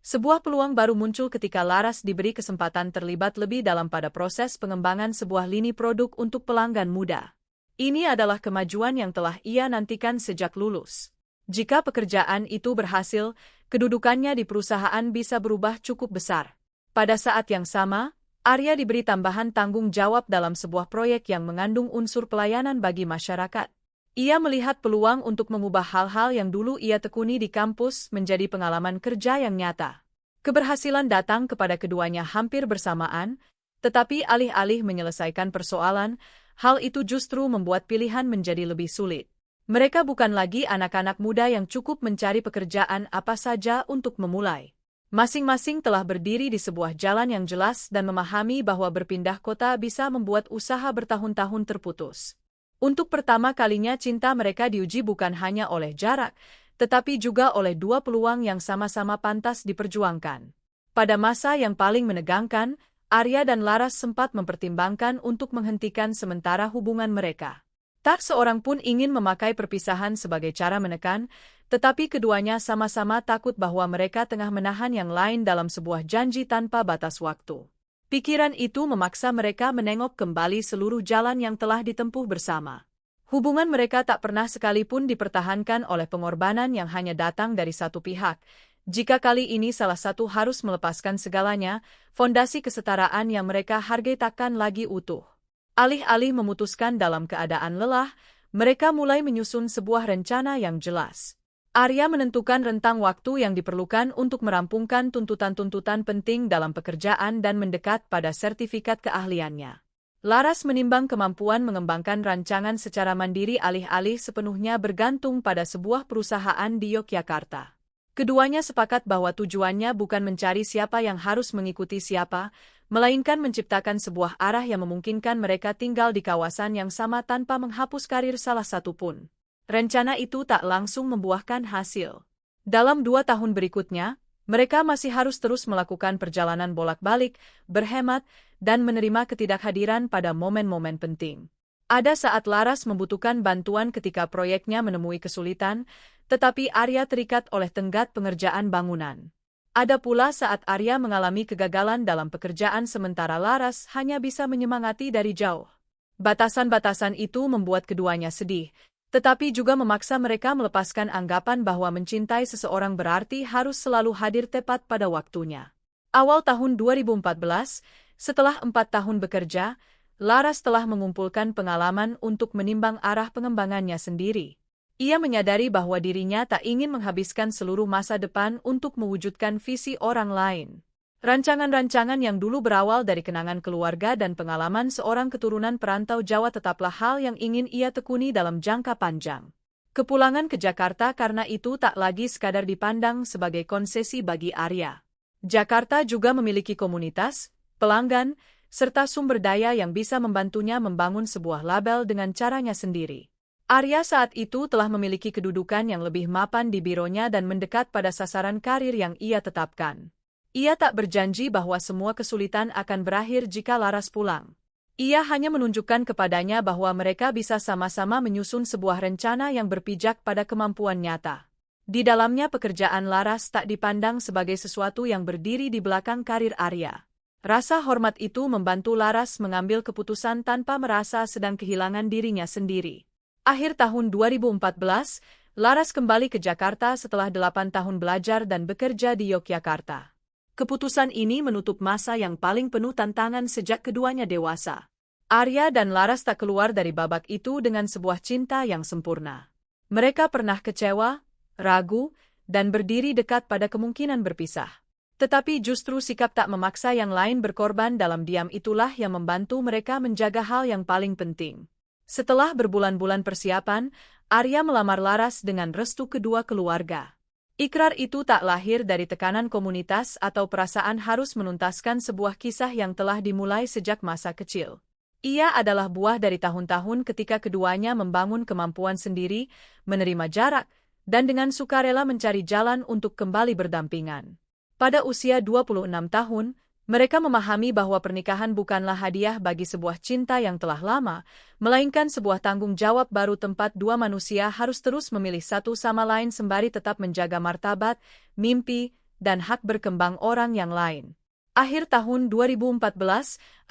sebuah peluang baru muncul ketika Laras diberi kesempatan terlibat lebih dalam pada proses pengembangan sebuah lini produk untuk pelanggan muda. Ini adalah kemajuan yang telah ia nantikan sejak lulus. Jika pekerjaan itu berhasil, kedudukannya di perusahaan bisa berubah cukup besar. Pada saat yang sama, Arya diberi tambahan tanggung jawab dalam sebuah proyek yang mengandung unsur pelayanan bagi masyarakat. Ia melihat peluang untuk mengubah hal-hal yang dulu ia tekuni di kampus menjadi pengalaman kerja yang nyata. Keberhasilan datang kepada keduanya hampir bersamaan, tetapi alih-alih menyelesaikan persoalan, hal itu justru membuat pilihan menjadi lebih sulit. Mereka bukan lagi anak-anak muda yang cukup mencari pekerjaan apa saja untuk memulai. Masing-masing telah berdiri di sebuah jalan yang jelas dan memahami bahwa berpindah kota bisa membuat usaha bertahun-tahun terputus. Untuk pertama kalinya cinta mereka diuji bukan hanya oleh jarak, tetapi juga oleh dua peluang yang sama-sama pantas diperjuangkan. Pada masa yang paling menegangkan, Arya dan Laras sempat mempertimbangkan untuk menghentikan sementara hubungan mereka. Tak seorang pun ingin memakai perpisahan sebagai cara menekan, tetapi keduanya sama-sama takut bahwa mereka tengah menahan yang lain dalam sebuah janji tanpa batas waktu. Pikiran itu memaksa mereka menengok kembali seluruh jalan yang telah ditempuh bersama. Hubungan mereka tak pernah sekalipun dipertahankan oleh pengorbanan yang hanya datang dari satu pihak. Jika kali ini salah satu harus melepaskan segalanya, fondasi kesetaraan yang mereka hargai takkan lagi utuh. Alih-alih memutuskan dalam keadaan lelah, mereka mulai menyusun sebuah rencana yang jelas. Arya menentukan rentang waktu yang diperlukan untuk merampungkan tuntutan-tuntutan penting dalam pekerjaan dan mendekat pada sertifikat keahliannya. Laras menimbang kemampuan mengembangkan rancangan secara mandiri alih-alih sepenuhnya bergantung pada sebuah perusahaan di Yogyakarta. Keduanya sepakat bahwa tujuannya bukan mencari siapa yang harus mengikuti siapa, melainkan menciptakan sebuah arah yang memungkinkan mereka tinggal di kawasan yang sama tanpa menghapus karir salah satu pun. Rencana itu tak langsung membuahkan hasil. Dalam 2 tahun berikutnya, mereka masih harus terus melakukan perjalanan bolak-balik, berhemat, dan menerima ketidakhadiran pada momen-momen penting. Ada saat Laras membutuhkan bantuan ketika proyeknya menemui kesulitan, tetapi Arya terikat oleh tenggat pengerjaan bangunan. Ada pula saat Arya mengalami kegagalan dalam pekerjaan sementara Laras hanya bisa menyemangati dari jauh. Batasan-batasan itu membuat keduanya sedih, tetapi juga memaksa mereka melepaskan anggapan bahwa mencintai seseorang berarti harus selalu hadir tepat pada waktunya. Awal tahun 2014, setelah 4 tahun bekerja, Laras telah mengumpulkan pengalaman untuk menimbang arah pengembangannya sendiri. Ia menyadari bahwa dirinya tak ingin menghabiskan seluruh masa depan untuk mewujudkan visi orang lain. Rancangan-rancangan yang dulu berawal dari kenangan keluarga dan pengalaman seorang keturunan perantau Jawa tetaplah hal yang ingin ia tekuni dalam jangka panjang. Kepulangan ke Jakarta karena itu tak lagi sekadar dipandang sebagai konsesi bagi Arya. Jakarta juga memiliki komunitas, pelanggan, serta sumber daya yang bisa membantunya membangun sebuah label dengan caranya sendiri. Arya saat itu telah memiliki kedudukan yang lebih mapan di bironya dan mendekat pada sasaran karir yang ia tetapkan. Ia tak berjanji bahwa semua kesulitan akan berakhir jika Laras pulang. Ia hanya menunjukkan kepadanya bahwa mereka bisa sama-sama menyusun sebuah rencana yang berpijak pada kemampuan nyata. Di dalamnya pekerjaan Laras tak dipandang sebagai sesuatu yang berdiri di belakang karir Arya. Rasa hormat itu membantu Laras mengambil keputusan tanpa merasa sedang kehilangan dirinya sendiri. Akhir tahun 2014, Laras kembali ke Jakarta setelah 8 tahun belajar dan bekerja di Yogyakarta. Keputusan ini menutup masa yang paling penuh tantangan sejak keduanya dewasa. Arya dan Laras tak keluar dari babak itu dengan sebuah cinta yang sempurna. Mereka pernah kecewa, ragu, dan berdiri dekat pada kemungkinan berpisah. Tetapi justru sikap tak memaksa yang lain berkorban dalam diam itulah yang membantu mereka menjaga hal yang paling penting. Setelah berbulan-bulan persiapan, Arya melamar Laras dengan restu kedua keluarga. Ikrar itu tak lahir dari tekanan komunitas atau perasaan harus menuntaskan sebuah kisah yang telah dimulai sejak masa kecil. Ia adalah buah dari tahun-tahun ketika keduanya membangun kemampuan sendiri, menerima jarak, dan dengan sukarela mencari jalan untuk kembali berdampingan. Pada usia 26 tahun, mereka memahami bahwa pernikahan bukanlah hadiah bagi sebuah cinta yang telah lama, melainkan sebuah tanggung jawab baru tempat dua manusia harus terus memilih satu sama lain sembari tetap menjaga martabat, mimpi, dan hak berkembang orang yang lain. Akhir tahun 2014,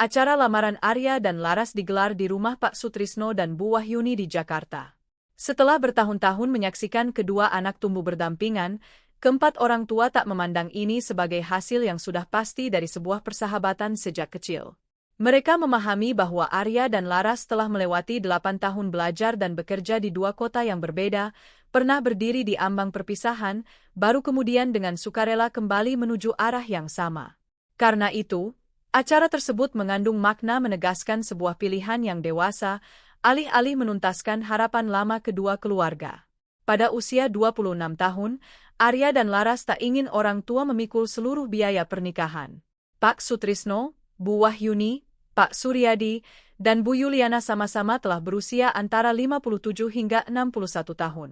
acara lamaran Arya dan Laras digelar di rumah Pak Sutrisno dan Bu Wahyuni di Jakarta. Setelah bertahun-tahun menyaksikan kedua anak tumbuh berdampingan, keempat orang tua tak memandang ini sebagai hasil yang sudah pasti dari sebuah persahabatan sejak kecil. Mereka memahami bahwa Arya dan Laras telah melewati 8 tahun belajar dan bekerja di dua kota yang berbeda, pernah berdiri di ambang perpisahan, baru kemudian dengan sukarela kembali menuju arah yang sama. Karena itu, acara tersebut mengandung makna menegaskan sebuah pilihan yang dewasa, alih-alih menuntaskan harapan lama kedua keluarga. Pada usia 26 tahun, Arya dan Laras tak ingin orang tua memikul seluruh biaya pernikahan. Pak Sutrisno, Bu Wahyuni, Pak Suryadi, dan Bu Yuliana sama-sama telah berusia antara 57 hingga 61 tahun.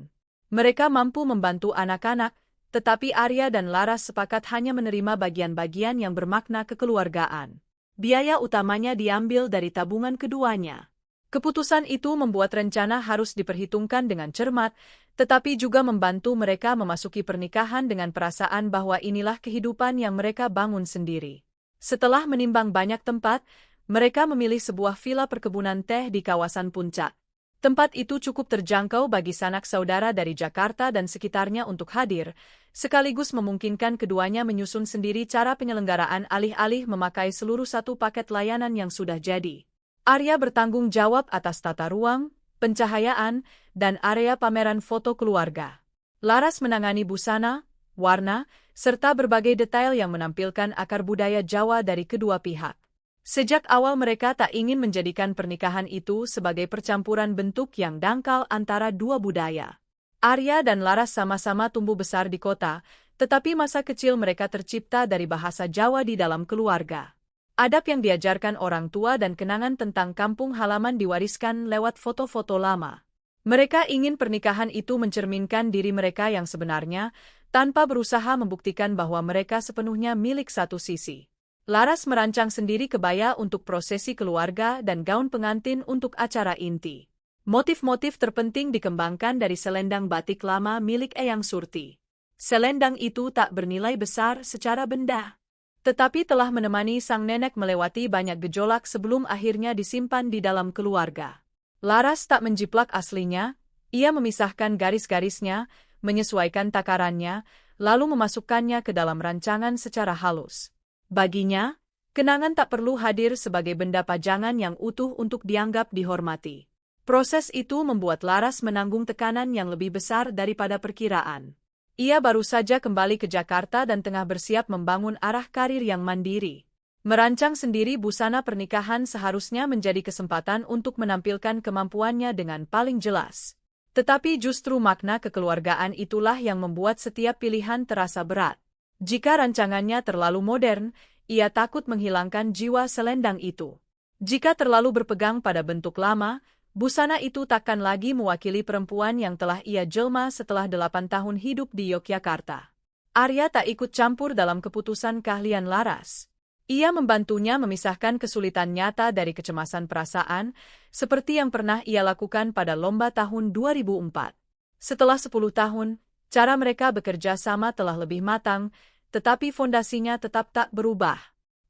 Mereka mampu membantu anak-anak, tetapi Arya dan Laras sepakat hanya menerima bagian-bagian yang bermakna kekeluargaan. Biaya utamanya diambil dari tabungan keduanya. Keputusan itu membuat rencana harus diperhitungkan dengan cermat, tetapi juga membantu mereka memasuki pernikahan dengan perasaan bahwa inilah kehidupan yang mereka bangun sendiri. Setelah menimbang banyak tempat, mereka memilih sebuah villa perkebunan teh di kawasan Puncak. Tempat itu cukup terjangkau bagi sanak saudara dari Jakarta dan sekitarnya untuk hadir, sekaligus memungkinkan keduanya menyusun sendiri cara penyelenggaraan alih-alih memakai seluruh satu paket layanan yang sudah jadi. Arya bertanggung jawab atas tata ruang, pencahayaan, dan area pameran foto keluarga. Laras menangani busana, warna, serta berbagai detail yang menampilkan akar budaya Jawa dari kedua pihak. Sejak awal mereka tak ingin menjadikan pernikahan itu sebagai percampuran bentuk yang dangkal antara dua budaya. Arya dan Laras sama-sama tumbuh besar di kota, tetapi masa kecil mereka tercipta dari bahasa Jawa di dalam keluarga. Adab yang diajarkan orang tua dan kenangan tentang kampung halaman diwariskan lewat foto-foto lama. Mereka ingin pernikahan itu mencerminkan diri mereka yang sebenarnya, tanpa berusaha membuktikan bahwa mereka sepenuhnya milik satu sisi. Laras merancang sendiri kebaya untuk prosesi keluarga dan gaun pengantin untuk acara inti. Motif-motif terpenting dikembangkan dari selendang batik lama milik Eyang Surti. Selendang itu tak bernilai besar secara benda, tetapi telah menemani sang nenek melewati banyak gejolak sebelum akhirnya disimpan di dalam keluarga. Laras tak menjiplak aslinya, ia memisahkan garis-garisnya, menyesuaikan takarannya, lalu memasukkannya ke dalam rancangan secara halus. Baginya, kenangan tak perlu hadir sebagai benda pajangan yang utuh untuk dianggap dihormati. Proses itu membuat Laras menanggung tekanan yang lebih besar daripada perkiraan. Ia baru saja kembali ke Jakarta dan tengah bersiap membangun arah karir yang mandiri. Merancang sendiri busana pernikahan seharusnya menjadi kesempatan untuk menampilkan kemampuannya dengan paling jelas. Tetapi justru makna kekeluargaan itulah yang membuat setiap pilihan terasa berat. Jika rancangannya terlalu modern, ia takut menghilangkan jiwa selendang itu. Jika terlalu berpegang pada bentuk lama, busana itu takkan lagi mewakili perempuan yang telah ia jelma setelah 8 tahun hidup di Yogyakarta. Arya tak ikut campur dalam keputusan keahlian Laras. Ia membantunya memisahkan kesulitan nyata dari kecemasan perasaan, seperti yang pernah ia lakukan pada lomba tahun 2004. Setelah 10 tahun, cara mereka bekerja sama telah lebih matang, tetapi fondasinya tetap tak berubah.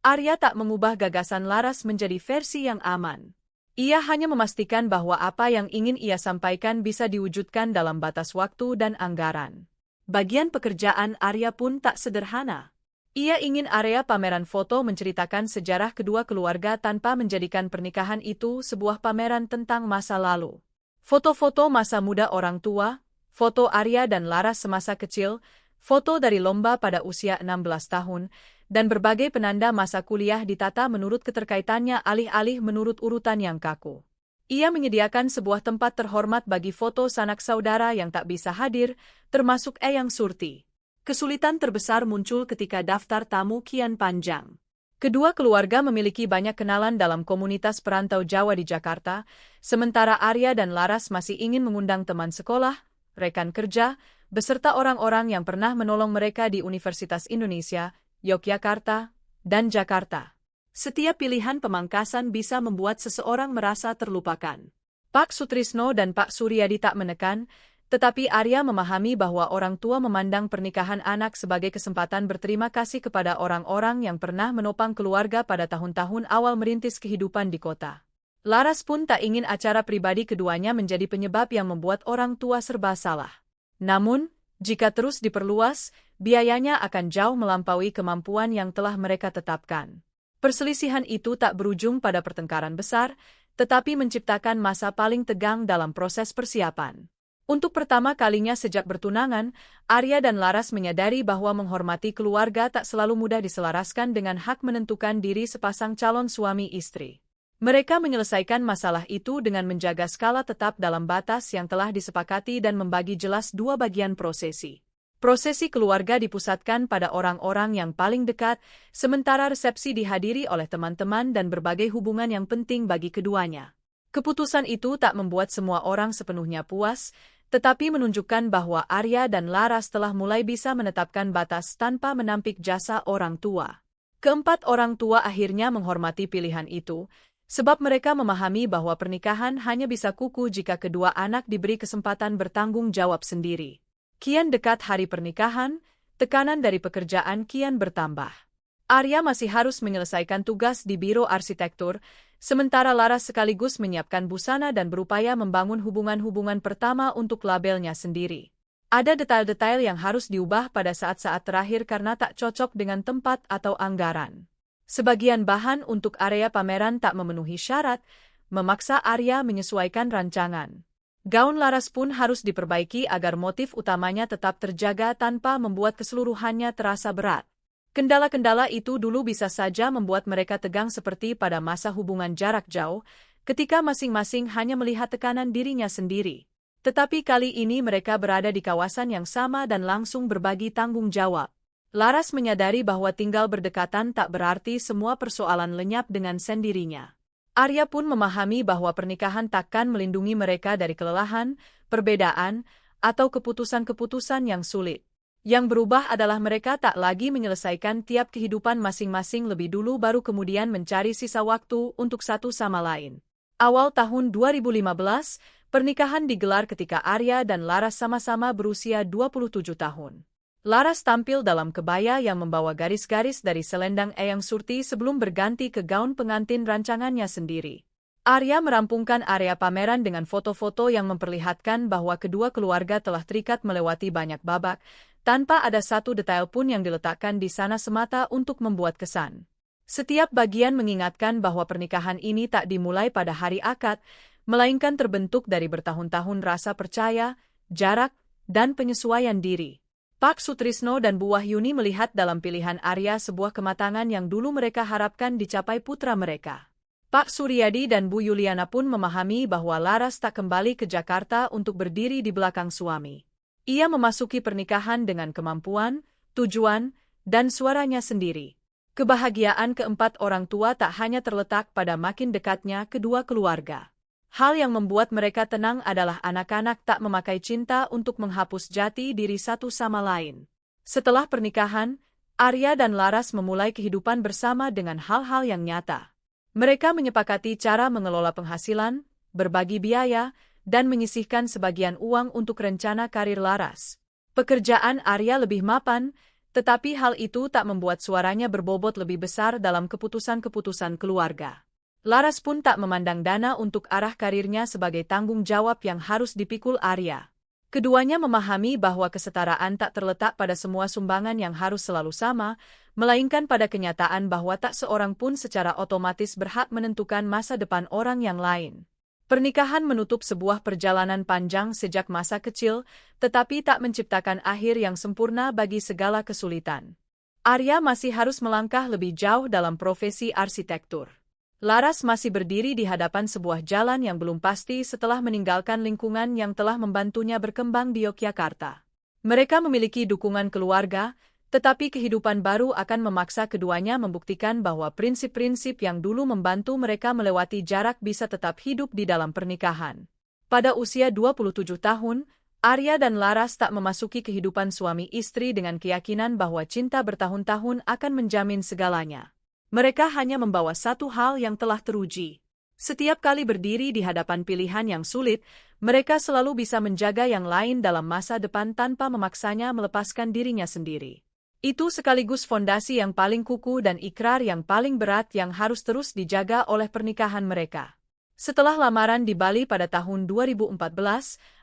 Arya tak mengubah gagasan Laras menjadi versi yang aman. Ia hanya memastikan bahwa apa yang ingin ia sampaikan bisa diwujudkan dalam batas waktu dan anggaran. Bagian pekerjaan Arya pun tak sederhana. Ia ingin area pameran foto menceritakan sejarah kedua keluarga tanpa menjadikan pernikahan itu sebuah pameran tentang masa lalu. Foto-foto masa muda orang tua, foto Arya dan Laras semasa kecil, foto dari lomba pada usia 16 tahun, dan berbagai penanda masa kuliah ditata menurut keterkaitannya alih-alih menurut urutan yang kaku. Ia menyediakan sebuah tempat terhormat bagi foto sanak saudara yang tak bisa hadir, termasuk Eyang Surti. Kesulitan terbesar muncul ketika daftar tamu kian panjang. Kedua keluarga memiliki banyak kenalan dalam komunitas perantau Jawa di Jakarta, sementara Arya dan Laras masih ingin mengundang teman sekolah, rekan kerja, beserta orang-orang yang pernah menolong mereka di Universitas Indonesia, Yogyakarta, dan Jakarta. Setiap pilihan pemangkasan bisa membuat seseorang merasa terlupakan. Pak Sutrisno dan Pak Suryadi tak menekan, tetapi Arya memahami bahwa orang tua memandang pernikahan anak sebagai kesempatan berterima kasih kepada orang-orang yang pernah menopang keluarga pada tahun-tahun awal merintis kehidupan di kota. Laras pun tak ingin acara pribadi keduanya menjadi penyebab yang membuat orang tua serba salah. Namun, jika terus diperluas, biayanya akan jauh melampaui kemampuan yang telah mereka tetapkan. Perselisihan itu tak berujung pada pertengkaran besar, tetapi menciptakan masa paling tegang dalam proses persiapan. Untuk pertama kalinya sejak bertunangan, Arya dan Laras menyadari bahwa menghormati keluarga tak selalu mudah diselaraskan dengan hak menentukan diri sepasang calon suami istri. Mereka menyelesaikan masalah itu dengan menjaga skala tetap dalam batas yang telah disepakati dan membagi jelas dua bagian prosesi. Prosesi keluarga dipusatkan pada orang-orang yang paling dekat, sementara resepsi dihadiri oleh teman-teman dan berbagai hubungan yang penting bagi keduanya. Keputusan itu tak membuat semua orang sepenuhnya puas, tetapi menunjukkan bahwa Arya dan Laras telah mulai bisa menetapkan batas tanpa menampik jasa orang tua. Keempat orang tua akhirnya menghormati pilihan itu, sebab mereka memahami bahwa pernikahan hanya bisa kukuh jika kedua anak diberi kesempatan bertanggung jawab sendiri. Kian dekat hari pernikahan, tekanan dari pekerjaan kian bertambah. Arya masih harus menyelesaikan tugas di Biro Arsitektur, sementara Laras sekaligus menyiapkan busana dan berupaya membangun hubungan-hubungan pertama untuk labelnya sendiri. Ada detail-detail yang harus diubah pada saat-saat terakhir karena tak cocok dengan tempat atau anggaran. Sebagian bahan untuk area pameran tak memenuhi syarat, memaksa Arya menyesuaikan rancangan. Gaun Laras pun harus diperbaiki agar motif utamanya tetap terjaga tanpa membuat keseluruhannya terasa berat. Kendala-kendala itu dulu bisa saja membuat mereka tegang seperti pada masa hubungan jarak jauh, ketika masing-masing hanya melihat tekanan dirinya sendiri. Tetapi kali ini mereka berada di kawasan yang sama dan langsung berbagi tanggung jawab. Laras menyadari bahwa tinggal berdekatan tak berarti semua persoalan lenyap dengan sendirinya. Arya pun memahami bahwa pernikahan takkan melindungi mereka dari kelelahan, perbedaan, atau keputusan-keputusan yang sulit. Yang berubah adalah mereka tak lagi menyelesaikan tiap kehidupan masing-masing lebih dulu baru kemudian mencari sisa waktu untuk satu sama lain. Awal tahun 2015, pernikahan digelar ketika Arya dan Laras sama-sama berusia 27 tahun. Laras tampil dalam kebaya yang membawa garis-garis dari selendang Eyang Surti sebelum berganti ke gaun pengantin rancangannya sendiri. Arya merampungkan area pameran dengan foto-foto yang memperlihatkan bahwa kedua keluarga telah terikat melewati banyak babak, tanpa ada satu detail pun yang diletakkan di sana semata untuk membuat kesan. Setiap bagian mengingatkan bahwa pernikahan ini tak dimulai pada hari akad, melainkan terbentuk dari bertahun-tahun rasa percaya, jarak, dan penyesuaian diri. Pak Sutrisno dan Bu Wahyuni melihat dalam pilihan Arya sebuah kematangan yang dulu mereka harapkan dicapai putra mereka. Pak Suryadi dan Bu Yuliana pun memahami bahwa Laras tak kembali ke Jakarta untuk berdiri di belakang suami. Ia memasuki pernikahan dengan kemampuan, tujuan, dan suaranya sendiri. Kebahagiaan keempat orang tua tak hanya terletak pada makin dekatnya kedua keluarga. Hal yang membuat mereka tenang adalah anak-anak tak memakai cinta untuk menghapus jati diri satu sama lain. Setelah pernikahan, Arya dan Laras memulai kehidupan bersama dengan hal-hal yang nyata. Mereka menyepakati cara mengelola penghasilan, berbagi biaya, dan menyisihkan sebagian uang untuk rencana karir Laras. Pekerjaan Arya lebih mapan, tetapi hal itu tak membuat suaranya berbobot lebih besar dalam keputusan-keputusan keluarga. Laras pun tak memandang dana untuk arah karirnya sebagai tanggung jawab yang harus dipikul Arya. Keduanya memahami bahwa kesetaraan tak terletak pada semua sumbangan yang harus selalu sama, melainkan pada kenyataan bahwa tak seorang pun secara otomatis berhak menentukan masa depan orang yang lain. Pernikahan menutup sebuah perjalanan panjang sejak masa kecil, tetapi tak menciptakan akhir yang sempurna bagi segala kesulitan. Arya masih harus melangkah lebih jauh dalam profesi arsitektur. Laras masih berdiri di hadapan sebuah jalan yang belum pasti setelah meninggalkan lingkungan yang telah membantunya berkembang di Yogyakarta. Mereka memiliki dukungan keluarga, tetapi kehidupan baru akan memaksa keduanya membuktikan bahwa prinsip-prinsip yang dulu membantu mereka melewati jarak bisa tetap hidup di dalam pernikahan. Pada usia 27 tahun, Arya dan Laras tak memasuki kehidupan suami istri dengan keyakinan bahwa cinta bertahun-tahun akan menjamin segalanya. Mereka hanya membawa satu hal yang telah teruji. Setiap kali berdiri di hadapan pilihan yang sulit, mereka selalu bisa menjaga yang lain dalam masa depan tanpa memaksanya melepaskan dirinya sendiri. Itu sekaligus fondasi yang paling kukuh dan ikrar yang paling berat yang harus terus dijaga oleh pernikahan mereka. Setelah lamaran di Bali pada tahun 2014,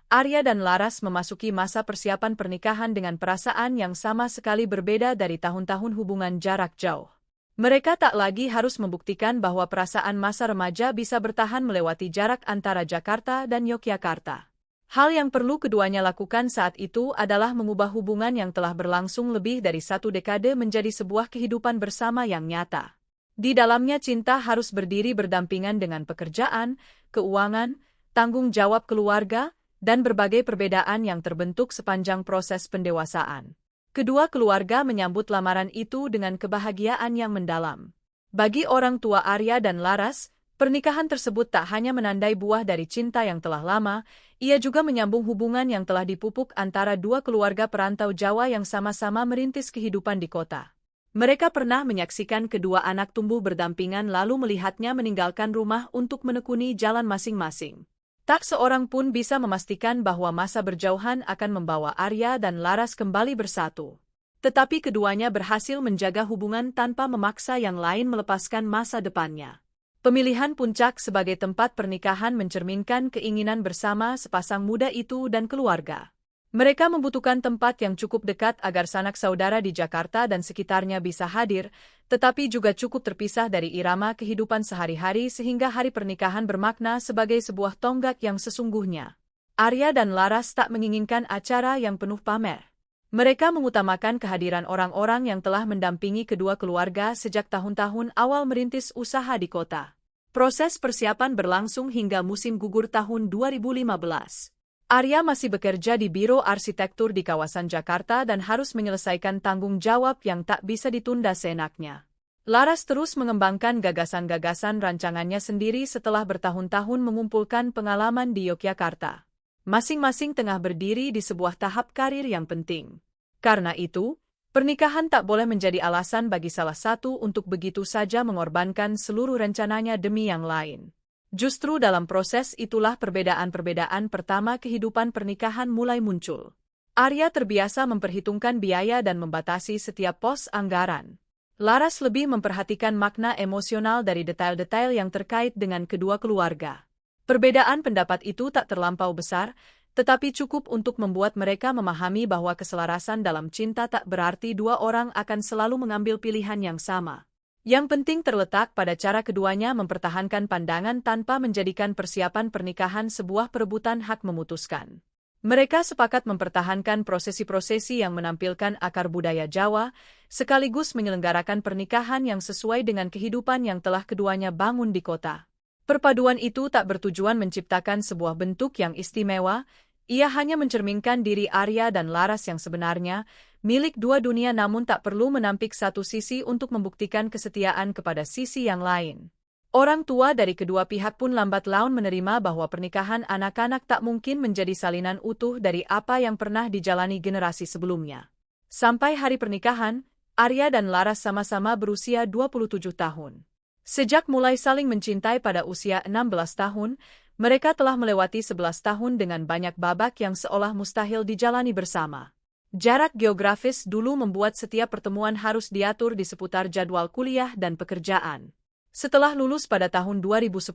Arya dan Laras memasuki masa persiapan pernikahan dengan perasaan yang sama sekali berbeda dari tahun-tahun hubungan jarak jauh. Mereka tak lagi harus membuktikan bahwa perasaan masa remaja bisa bertahan melewati jarak antara Jakarta dan Yogyakarta. Hal yang perlu keduanya lakukan saat itu adalah mengubah hubungan yang telah berlangsung lebih dari satu dekade menjadi sebuah kehidupan bersama yang nyata. Di dalamnya cinta harus berdiri berdampingan dengan pekerjaan, keuangan, tanggung jawab keluarga, dan berbagai perbedaan yang terbentuk sepanjang proses pendewasaan. Kedua keluarga menyambut lamaran itu dengan kebahagiaan yang mendalam. Bagi orang tua Arya dan Laras, pernikahan tersebut tak hanya menandai buah dari cinta yang telah lama, ia juga menyambung hubungan yang telah dipupuk antara dua keluarga perantau Jawa yang sama-sama merintis kehidupan di kota. Mereka pernah menyaksikan kedua anak tumbuh berdampingan lalu melihatnya meninggalkan rumah untuk menekuni jalan masing-masing. Tak seorang pun bisa memastikan bahwa masa berjauhan akan membawa Arya dan Laras kembali bersatu. Tetapi keduanya berhasil menjaga hubungan tanpa memaksa yang lain melepaskan masa depannya. Pemilihan Puncak sebagai tempat pernikahan mencerminkan keinginan bersama sepasang muda itu dan keluarga. Mereka membutuhkan tempat yang cukup dekat agar sanak saudara di Jakarta dan sekitarnya bisa hadir, tetapi juga cukup terpisah dari irama kehidupan sehari-hari sehingga hari pernikahan bermakna sebagai sebuah tonggak yang sesungguhnya. Arya dan Laras tak menginginkan acara yang penuh pamer. Mereka mengutamakan kehadiran orang-orang yang telah mendampingi kedua keluarga sejak tahun-tahun awal merintis usaha di kota. Proses persiapan berlangsung hingga musim gugur tahun 2015. Arya masih bekerja di Biro Arsitektur di kawasan Jakarta dan harus menyelesaikan tanggung jawab yang tak bisa ditunda seenaknya. Laras terus mengembangkan gagasan-gagasan rancangannya sendiri setelah bertahun-tahun mengumpulkan pengalaman di Yogyakarta. Masing-masing tengah berdiri di sebuah tahap karir yang penting. Karena itu, pernikahan tak boleh menjadi alasan bagi salah satu untuk begitu saja mengorbankan seluruh rencananya demi yang lain. Justru dalam proses itulah perbedaan-perbedaan pertama kehidupan pernikahan mulai muncul. Arya terbiasa memperhitungkan biaya dan membatasi setiap pos anggaran. Laras lebih memperhatikan makna emosional dari detail-detail yang terkait dengan kedua keluarga. Perbedaan pendapat itu tak terlampau besar, tetapi cukup untuk membuat mereka memahami bahwa keselarasan dalam cinta tak berarti dua orang akan selalu mengambil pilihan yang sama. Yang penting terletak pada cara keduanya mempertahankan pandangan tanpa menjadikan persiapan pernikahan sebuah perebutan hak memutuskan. Mereka sepakat mempertahankan prosesi-prosesi yang menampilkan akar budaya Jawa, sekaligus menyelenggarakan pernikahan yang sesuai dengan kehidupan yang telah keduanya bangun di kota. Perpaduan itu tak bertujuan menciptakan sebuah bentuk yang istimewa, ia hanya mencerminkan diri Arya dan Laras yang sebenarnya, milik dua dunia namun tak perlu menampik satu sisi untuk membuktikan kesetiaan kepada sisi yang lain. Orang tua dari kedua pihak pun lambat laun menerima bahwa pernikahan anak-anak tak mungkin menjadi salinan utuh dari apa yang pernah dijalani generasi sebelumnya. Sampai hari pernikahan, Arya dan Laras sama-sama berusia 27 tahun. Sejak mulai saling mencintai pada usia 16 tahun, mereka telah melewati 11 tahun dengan banyak babak yang seolah mustahil dijalani bersama. Jarak geografis dulu membuat setiap pertemuan harus diatur di seputar jadwal kuliah dan pekerjaan. Setelah lulus pada tahun 2010,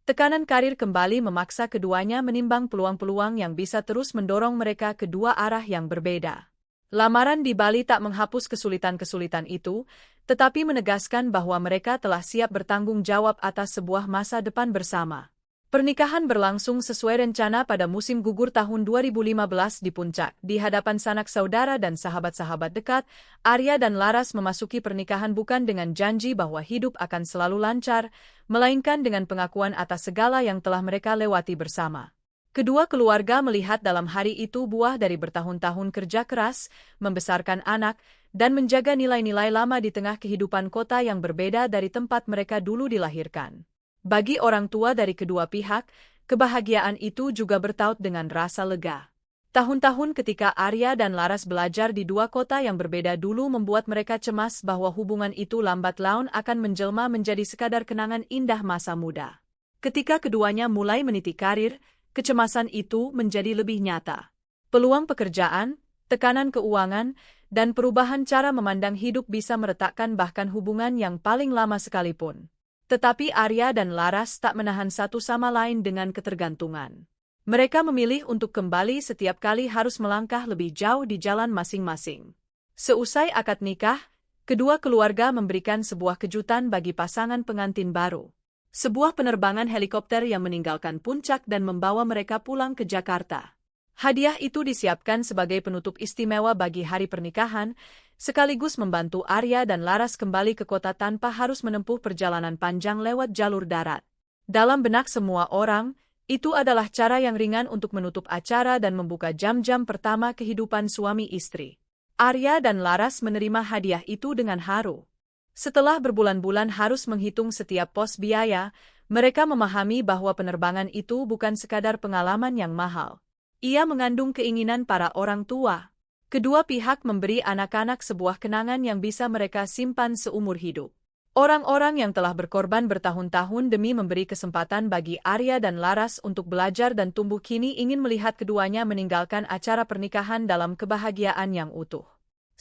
tekanan karir kembali memaksa keduanya menimbang peluang-peluang yang bisa terus mendorong mereka ke dua arah yang berbeda. Lamaran di Bali tak menghapus kesulitan-kesulitan itu, tetapi menegaskan bahwa mereka telah siap bertanggung jawab atas sebuah masa depan bersama. Pernikahan berlangsung sesuai rencana pada musim gugur tahun 2015 di Puncak. Di hadapan sanak saudara dan sahabat-sahabat dekat, Arya dan Laras memasuki pernikahan bukan dengan janji bahwa hidup akan selalu lancar, melainkan dengan pengakuan atas segala yang telah mereka lewati bersama. Kedua keluarga melihat dalam hari itu buah dari bertahun-tahun kerja keras, membesarkan anak, dan menjaga nilai-nilai lama di tengah kehidupan kota yang berbeda dari tempat mereka dulu dilahirkan. Bagi orang tua dari kedua pihak, kebahagiaan itu juga bertaut dengan rasa lega. Tahun-tahun ketika Arya dan Laras belajar di dua kota yang berbeda dulu membuat mereka cemas bahwa hubungan itu lambat laun akan menjelma menjadi sekadar kenangan indah masa muda. Ketika keduanya mulai meniti karir, kecemasan itu menjadi lebih nyata. Peluang pekerjaan, tekanan keuangan, dan perubahan cara memandang hidup bisa meretakkan bahkan hubungan yang paling lama sekalipun. Tetapi Arya dan Laras tak menahan satu sama lain dengan ketergantungan. Mereka memilih untuk kembali setiap kali harus melangkah lebih jauh di jalan masing-masing. Seusai akad nikah, kedua keluarga memberikan sebuah kejutan bagi pasangan pengantin baru. Sebuah penerbangan helikopter yang meninggalkan Puncak dan membawa mereka pulang ke Jakarta. Hadiah itu disiapkan sebagai penutup istimewa bagi hari pernikahan, sekaligus membantu Arya dan Laras kembali ke kota tanpa harus menempuh perjalanan panjang lewat jalur darat. Dalam benak semua orang, itu adalah cara yang ringan untuk menutup acara dan membuka jam-jam pertama kehidupan suami istri. Arya dan Laras menerima hadiah itu dengan haru. Setelah berbulan-bulan harus menghitung setiap pos biaya, mereka memahami bahwa penerbangan itu bukan sekadar pengalaman yang mahal. Ia mengandung keinginan para orang tua. Kedua pihak memberi anak-anak sebuah kenangan yang bisa mereka simpan seumur hidup. Orang-orang yang telah berkorban bertahun-tahun demi memberi kesempatan bagi Arya dan Laras untuk belajar dan tumbuh kini ingin melihat keduanya meninggalkan acara pernikahan dalam kebahagiaan yang utuh.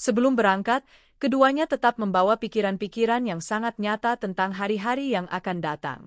Sebelum berangkat, keduanya tetap membawa pikiran-pikiran yang sangat nyata tentang hari-hari yang akan datang.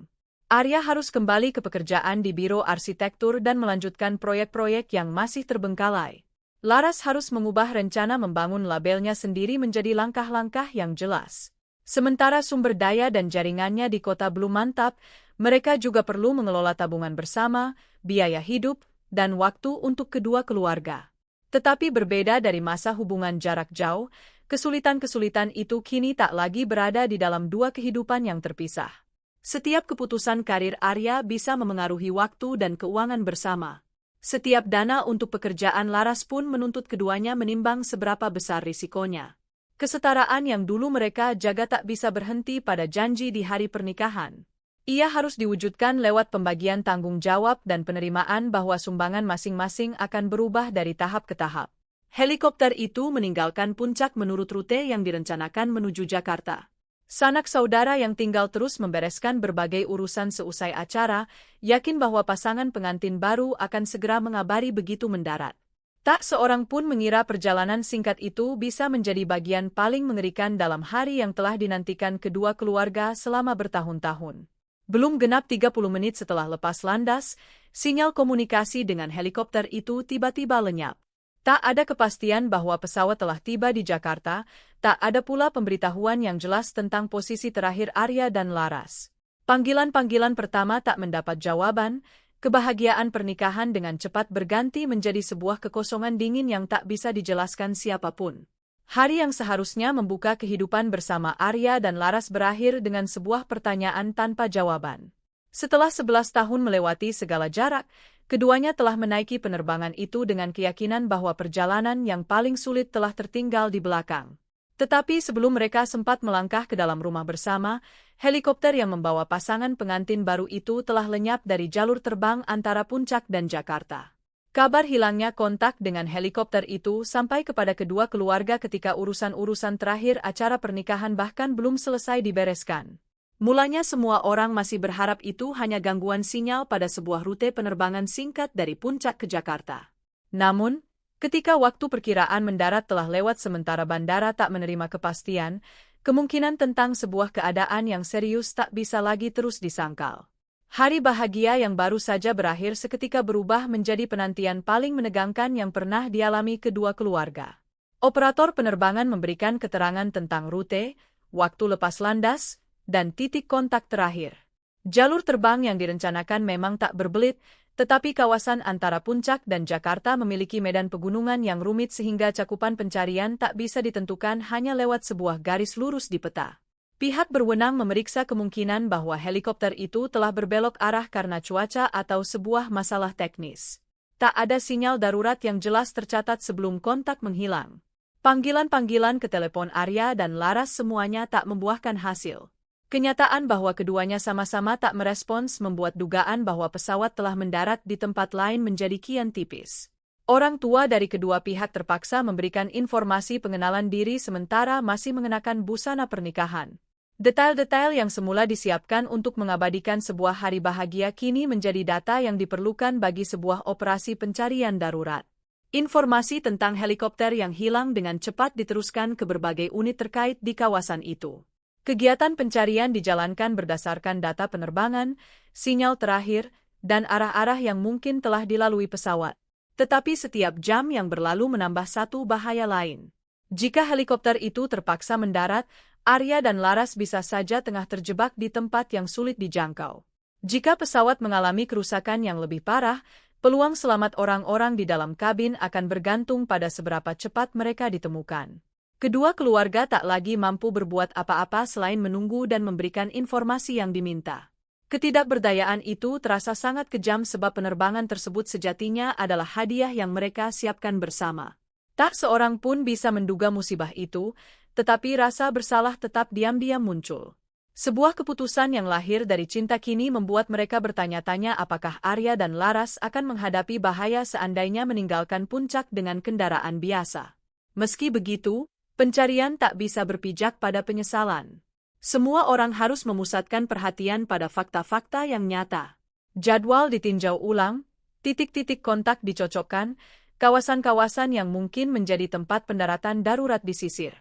Arya harus kembali ke pekerjaan di Biro Arsitektur dan melanjutkan proyek-proyek yang masih terbengkalai. Laras harus mengubah rencana membangun labelnya sendiri menjadi langkah-langkah yang jelas. Sementara sumber daya dan jaringannya di kota belum mantap, mereka juga perlu mengelola tabungan bersama, biaya hidup, dan waktu untuk kedua keluarga. Tetapi berbeda dari masa hubungan jarak jauh, kesulitan-kesulitan itu kini tak lagi berada di dalam dua kehidupan yang terpisah. Setiap keputusan karir Arya bisa memengaruhi waktu dan keuangan bersama. Setiap dana untuk pekerjaan Laras pun menuntut keduanya menimbang seberapa besar risikonya. Kesetaraan yang dulu mereka jaga tak bisa berhenti pada janji di hari pernikahan. Ia harus diwujudkan lewat pembagian tanggung jawab dan penerimaan bahwa sumbangan masing-masing akan berubah dari tahap ke tahap. Helikopter itu meninggalkan puncak menurut rute yang direncanakan menuju Jakarta. Sanak saudara yang tinggal terus membereskan berbagai urusan seusai acara, yakin bahwa pasangan pengantin baru akan segera mengabari begitu mendarat. Tak seorang pun mengira perjalanan singkat itu bisa menjadi bagian paling mengerikan dalam hari yang telah dinantikan kedua keluarga selama bertahun-tahun. Belum genap 30 menit setelah lepas landas, sinyal komunikasi dengan helikopter itu tiba-tiba lenyap. Tak ada kepastian bahwa pesawat telah tiba di Jakarta, tak ada pula pemberitahuan yang jelas tentang posisi terakhir Arya dan Laras. Panggilan-panggilan pertama tak mendapat jawaban, kebahagiaan pernikahan dengan cepat berganti menjadi sebuah kekosongan dingin yang tak bisa dijelaskan siapapun. Hari yang seharusnya membuka kehidupan bersama Arya dan Laras berakhir dengan sebuah pertanyaan tanpa jawaban. Setelah 11 tahun melewati segala jarak, keduanya telah menaiki penerbangan itu dengan keyakinan bahwa perjalanan yang paling sulit telah tertinggal di belakang. Tetapi sebelum mereka sempat melangkah ke dalam rumah bersama, helikopter yang membawa pasangan pengantin baru itu telah lenyap dari jalur terbang antara Puncak dan Jakarta. Kabar hilangnya kontak dengan helikopter itu sampai kepada kedua keluarga ketika urusan-urusan terakhir acara pernikahan bahkan belum selesai dibereskan. Mulanya semua orang masih berharap itu hanya gangguan sinyal pada sebuah rute penerbangan singkat dari Puncak ke Jakarta. Namun, ketika waktu perkiraan mendarat telah lewat sementara bandara tak menerima kepastian, kemungkinan tentang sebuah keadaan yang serius tak bisa lagi terus disangkal. Hari bahagia yang baru saja berakhir seketika berubah menjadi penantian paling menegangkan yang pernah dialami kedua keluarga. Operator penerbangan memberikan keterangan tentang rute, waktu lepas landas, dan titik kontak terakhir. Jalur terbang yang direncanakan memang tak berbelit, tetapi kawasan antara Puncak dan Jakarta memiliki medan pegunungan yang rumit sehingga cakupan pencarian tak bisa ditentukan hanya lewat sebuah garis lurus di peta. Pihak berwenang memeriksa kemungkinan bahwa helikopter itu telah berbelok arah karena cuaca atau sebuah masalah teknis. Tak ada sinyal darurat yang jelas tercatat sebelum kontak menghilang. Panggilan-panggilan ke telepon Arya dan Laras semuanya tak membuahkan hasil. Kenyataan bahwa keduanya sama-sama tak merespons membuat dugaan bahwa pesawat telah mendarat di tempat lain menjadi kian tipis. Orang tua dari kedua pihak terpaksa memberikan informasi pengenalan diri sementara masih mengenakan busana pernikahan. Detail-detail yang semula disiapkan untuk mengabadikan sebuah hari bahagia kini menjadi data yang diperlukan bagi sebuah operasi pencarian darurat. Informasi tentang helikopter yang hilang dengan cepat diteruskan ke berbagai unit terkait di kawasan itu. Kegiatan pencarian dijalankan berdasarkan data penerbangan, sinyal terakhir, dan arah-arah yang mungkin telah dilalui pesawat. Tetapi setiap jam yang berlalu menambah satu bahaya lain. Jika helikopter itu terpaksa mendarat, Arya dan Laras bisa saja tengah terjebak di tempat yang sulit dijangkau. Jika pesawat mengalami kerusakan yang lebih parah, peluang selamat orang-orang di dalam kabin akan bergantung pada seberapa cepat mereka ditemukan. Kedua keluarga tak lagi mampu berbuat apa-apa selain menunggu dan memberikan informasi yang diminta. Ketidakberdayaan itu terasa sangat kejam sebab penerbangan tersebut sejatinya adalah hadiah yang mereka siapkan bersama. Tak seorang pun bisa menduga musibah itu, tetapi rasa bersalah tetap diam-diam muncul. Sebuah keputusan yang lahir dari cinta kini membuat mereka bertanya-tanya apakah Arya dan Laras akan menghadapi bahaya seandainya meninggalkan Puncak dengan kendaraan biasa. Meski begitu, pencarian tak bisa berpijak pada penyesalan. Semua orang harus memusatkan perhatian pada fakta-fakta yang nyata. Jadwal ditinjau ulang, titik-titik kontak dicocokkan, kawasan-kawasan yang mungkin menjadi tempat pendaratan darurat disisir.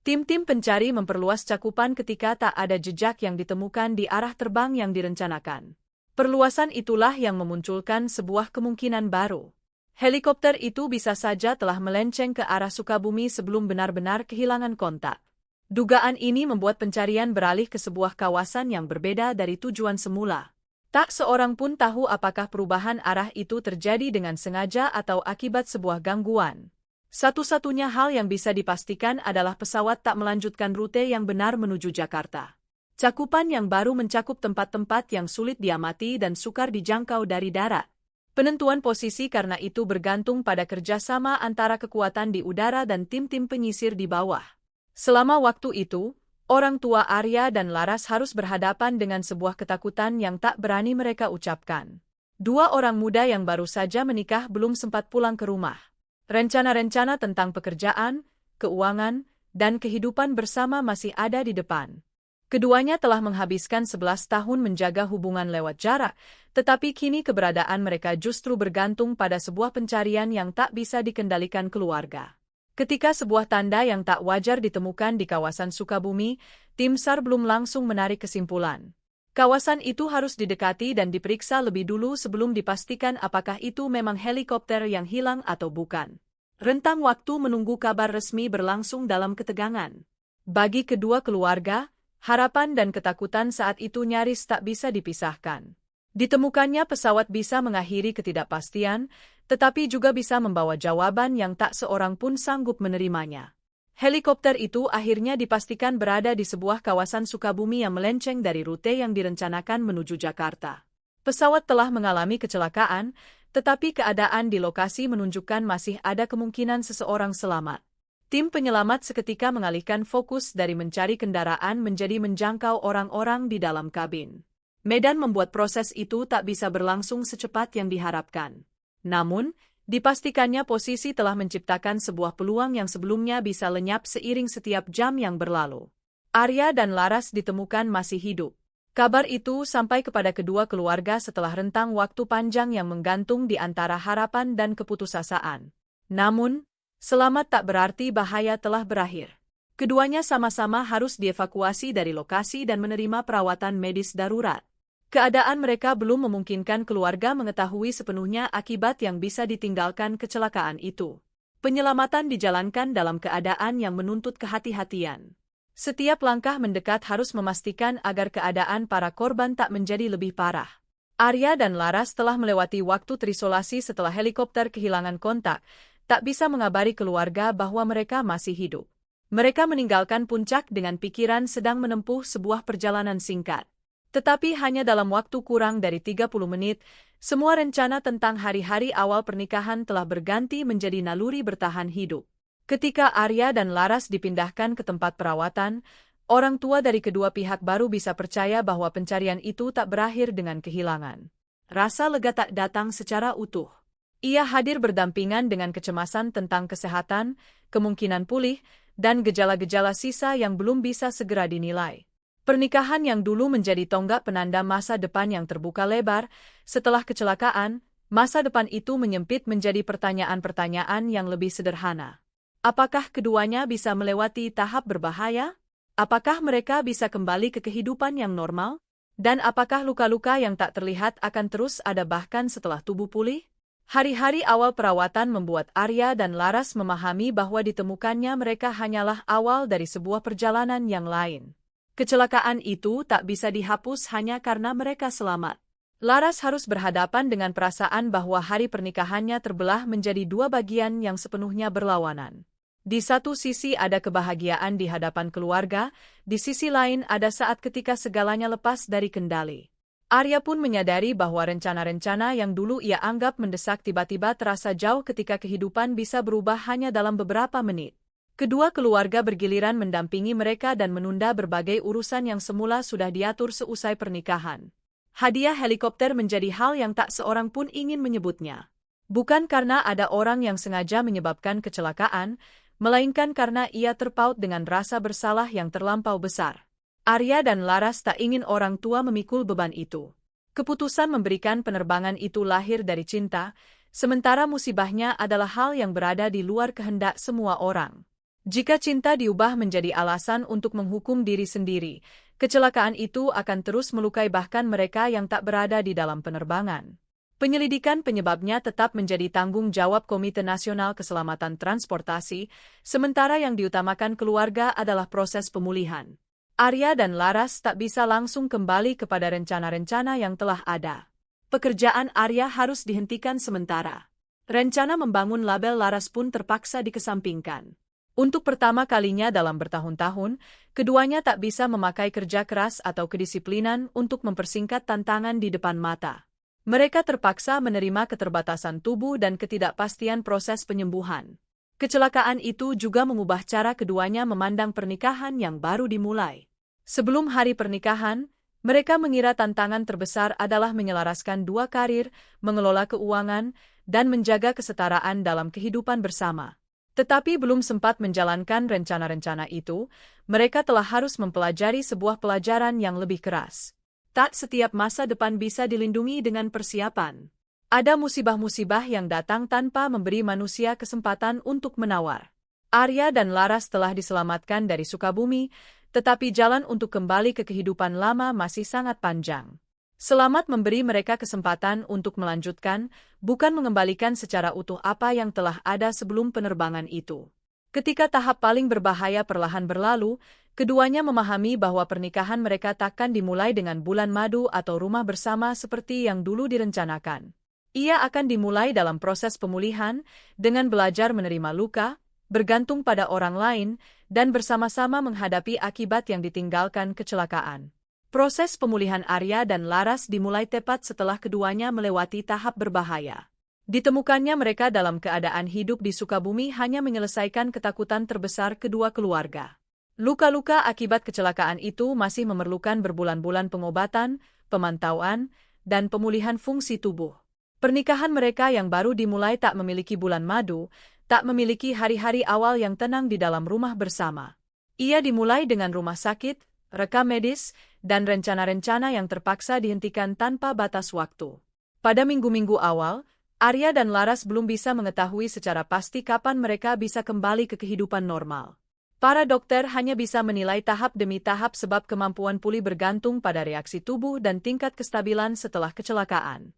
Tim-tim pencari memperluas cakupan ketika tak ada jejak yang ditemukan di arah terbang yang direncanakan. Perluasan itulah yang memunculkan sebuah kemungkinan baru. Helikopter itu bisa saja telah melenceng ke arah Sukabumi sebelum benar-benar kehilangan kontak. Dugaan ini membuat pencarian beralih ke sebuah kawasan yang berbeda dari tujuan semula. Tak seorang pun tahu apakah perubahan arah itu terjadi dengan sengaja atau akibat sebuah gangguan. Satu-satunya hal yang bisa dipastikan adalah pesawat tak melanjutkan rute yang benar menuju Jakarta. Cakupan yang baru mencakup tempat-tempat yang sulit diamati dan sukar dijangkau dari darat. Penentuan posisi karena itu bergantung pada kerjasama antara kekuatan di udara dan tim-tim penyisir di bawah. Selama waktu itu, orang tua Arya dan Laras harus berhadapan dengan sebuah ketakutan yang tak berani mereka ucapkan. Dua orang muda yang baru saja menikah belum sempat pulang ke rumah. Rencana-rencana tentang pekerjaan, keuangan, dan kehidupan bersama masih ada di depan. Keduanya telah menghabiskan 11 tahun menjaga hubungan lewat jarak, tetapi kini keberadaan mereka justru bergantung pada sebuah pencarian yang tak bisa dikendalikan keluarga. Ketika sebuah tanda yang tak wajar ditemukan di kawasan Sukabumi, tim SAR belum langsung menarik kesimpulan. Kawasan itu harus didekati dan diperiksa lebih dulu sebelum dipastikan apakah itu memang helikopter yang hilang atau bukan. Rentang waktu menunggu kabar resmi berlangsung dalam ketegangan. Bagi kedua keluarga, harapan dan ketakutan saat itu nyaris tak bisa dipisahkan. Ditemukannya pesawat bisa mengakhiri ketidakpastian, tetapi juga bisa membawa jawaban yang tak seorang pun sanggup menerimanya. Helikopter itu akhirnya dipastikan berada di sebuah kawasan Sukabumi yang melenceng dari rute yang direncanakan menuju Jakarta. Pesawat telah mengalami kecelakaan, tetapi keadaan di lokasi menunjukkan masih ada kemungkinan seseorang selamat. Tim penyelamat seketika mengalihkan fokus dari mencari kendaraan menjadi menjangkau orang-orang di dalam kabin. Medan membuat proses itu tak bisa berlangsung secepat yang diharapkan. Namun, dipastikannya posisi telah menciptakan sebuah peluang yang sebelumnya bisa lenyap seiring setiap jam yang berlalu. Arya dan Laras ditemukan masih hidup. Kabar itu sampai kepada kedua keluarga setelah rentang waktu panjang yang menggantung di antara harapan dan keputusasaan. Namun, selamat tak berarti bahaya telah berakhir. Keduanya sama-sama harus dievakuasi dari lokasi dan menerima perawatan medis darurat. Keadaan mereka belum memungkinkan keluarga mengetahui sepenuhnya akibat yang bisa ditinggalkan kecelakaan itu. Penyelamatan dijalankan dalam keadaan yang menuntut kehati-hatian. Setiap langkah mendekat harus memastikan agar keadaan para korban tak menjadi lebih parah. Arya dan Laras telah melewati waktu terisolasi setelah helikopter kehilangan kontak, tak bisa mengabari keluarga bahwa mereka masih hidup. Mereka meninggalkan puncak dengan pikiran sedang menempuh sebuah perjalanan singkat. Tetapi hanya dalam waktu kurang dari 30 menit, semua rencana tentang hari-hari awal pernikahan telah berganti menjadi naluri bertahan hidup. Ketika Arya dan Laras dipindahkan ke tempat perawatan, orang tua dari kedua pihak baru bisa percaya bahwa pencarian itu tak berakhir dengan kehilangan. Rasa lega tak datang secara utuh. Ia hadir berdampingan dengan kecemasan tentang kesehatan, kemungkinan pulih, dan gejala-gejala sisa yang belum bisa segera dinilai. Pernikahan yang dulu menjadi tonggak penanda masa depan yang terbuka lebar, setelah kecelakaan, masa depan itu menyempit menjadi pertanyaan-pertanyaan yang lebih sederhana. Apakah keduanya bisa melewati tahap berbahaya? Apakah mereka bisa kembali ke kehidupan yang normal? Dan apakah luka-luka yang tak terlihat akan terus ada bahkan setelah tubuh pulih? Hari-hari awal perawatan membuat Arya dan Laras memahami bahwa ditemukannya mereka hanyalah awal dari sebuah perjalanan yang lain. Kecelakaan itu tak bisa dihapus hanya karena mereka selamat. Laras harus berhadapan dengan perasaan bahwa hari pernikahannya terbelah menjadi dua bagian yang sepenuhnya berlawanan. Di satu sisi ada kebahagiaan di hadapan keluarga, di sisi lain ada saat ketika segalanya lepas dari kendali. Arya pun menyadari bahwa rencana-rencana yang dulu ia anggap mendesak tiba-tiba terasa jauh ketika kehidupan bisa berubah hanya dalam beberapa menit. Kedua keluarga bergiliran mendampingi mereka dan menunda berbagai urusan yang semula sudah diatur seusai pernikahan. Hadiah helikopter menjadi hal yang tak seorang pun ingin menyebutnya. Bukan karena ada orang yang sengaja menyebabkan kecelakaan, melainkan karena ia terpaut dengan rasa bersalah yang terlampau besar. Arya dan Laras tak ingin orang tua memikul beban itu. Keputusan memberikan penerbangan itu lahir dari cinta, sementara musibahnya adalah hal yang berada di luar kehendak semua orang. Jika cinta diubah menjadi alasan untuk menghukum diri sendiri, kecelakaan itu akan terus melukai bahkan mereka yang tak berada di dalam penerbangan. Penyelidikan penyebabnya tetap menjadi tanggung jawab Komite Nasional Keselamatan Transportasi, sementara yang diutamakan keluarga adalah proses pemulihan. Arya dan Laras tak bisa langsung kembali kepada rencana-rencana yang telah ada. Pekerjaan Arya harus dihentikan sementara. Rencana membangun label Laras pun terpaksa dikesampingkan. Untuk pertama kalinya dalam bertahun-tahun, keduanya tak bisa memakai kerja keras atau kedisiplinan untuk mempersingkat tantangan di depan mata. Mereka terpaksa menerima keterbatasan tubuh dan ketidakpastian proses penyembuhan. Kecelakaan itu juga mengubah cara keduanya memandang pernikahan yang baru dimulai. Sebelum hari pernikahan, mereka mengira tantangan terbesar adalah menyelaraskan dua karir, mengelola keuangan, dan menjaga kesetaraan dalam kehidupan bersama. Tetapi belum sempat menjalankan rencana-rencana itu, mereka telah harus mempelajari sebuah pelajaran yang lebih keras. Tak setiap masa depan bisa dilindungi dengan persiapan. Ada musibah-musibah yang datang tanpa memberi manusia kesempatan untuk menawar. Arya dan Laras telah diselamatkan dari Sukabumi, tetapi jalan untuk kembali ke kehidupan lama masih sangat panjang. Selamat memberi mereka kesempatan untuk melanjutkan, bukan mengembalikan secara utuh apa yang telah ada sebelum penerbangan itu. Ketika tahap paling berbahaya perlahan berlalu, keduanya memahami bahwa pernikahan mereka takkan dimulai dengan bulan madu atau rumah bersama seperti yang dulu direncanakan. Ia akan dimulai dalam proses pemulihan, dengan belajar menerima luka, bergantung pada orang lain, dan bersama-sama menghadapi akibat yang ditinggalkan kecelakaan. Proses pemulihan Arya dan Laras dimulai tepat setelah keduanya melewati tahap berbahaya. Ditemukannya mereka dalam keadaan hidup di Sukabumi hanya menyelesaikan ketakutan terbesar kedua keluarga. Luka-luka akibat kecelakaan itu masih memerlukan berbulan-bulan pengobatan, pemantauan, dan pemulihan fungsi tubuh. Pernikahan mereka yang baru dimulai tak memiliki bulan madu, tak memiliki hari-hari awal yang tenang di dalam rumah bersama. Ia dimulai dengan rumah sakit, rekam medis, dan rencana-rencana yang terpaksa dihentikan tanpa batas waktu. Pada minggu-minggu awal, Arya dan Laras belum bisa mengetahui secara pasti kapan mereka bisa kembali ke kehidupan normal. Para dokter hanya bisa menilai tahap demi tahap sebab kemampuan pulih bergantung pada reaksi tubuh dan tingkat kestabilan setelah kecelakaan.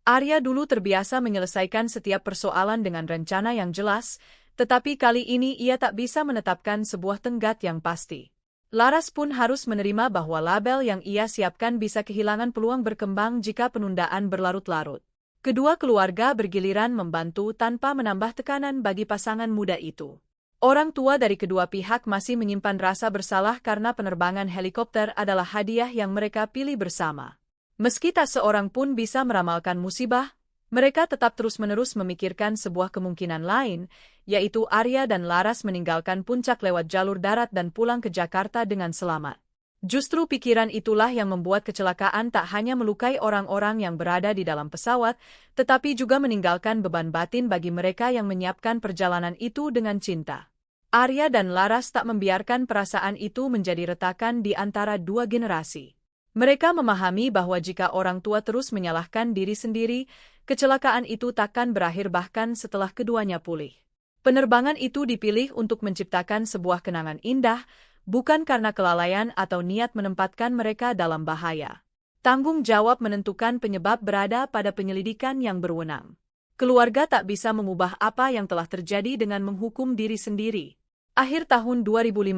Arya dulu terbiasa menyelesaikan setiap persoalan dengan rencana yang jelas, tetapi kali ini ia tak bisa menetapkan sebuah tenggat yang pasti. Laras pun harus menerima bahwa label yang ia siapkan bisa kehilangan peluang berkembang jika penundaan berlarut-larut. Kedua keluarga bergiliran membantu tanpa menambah tekanan bagi pasangan muda itu. Orang tua dari kedua pihak masih menyimpan rasa bersalah karena penerbangan helikopter adalah hadiah yang mereka pilih bersama. Meski tak seorang pun bisa meramalkan musibah, mereka tetap terus-menerus memikirkan sebuah kemungkinan lain, yaitu Arya dan Laras meninggalkan puncak lewat jalur darat dan pulang ke Jakarta dengan selamat. Justru pikiran itulah yang membuat kecelakaan tak hanya melukai orang-orang yang berada di dalam pesawat, tetapi juga meninggalkan beban batin bagi mereka yang menyiapkan perjalanan itu dengan cinta. Arya dan Laras tak membiarkan perasaan itu menjadi retakan di antara dua generasi. Mereka memahami bahwa jika orang tua terus menyalahkan diri sendiri, kecelakaan itu takkan berakhir bahkan setelah keduanya pulih. Penerbangan itu dipilih untuk menciptakan sebuah kenangan indah, bukan karena kelalaian atau niat menempatkan mereka dalam bahaya. Tanggung jawab menentukan penyebab berada pada penyelidikan yang berwenang. Keluarga tak bisa mengubah apa yang telah terjadi dengan menghukum diri sendiri. Akhir tahun 2015,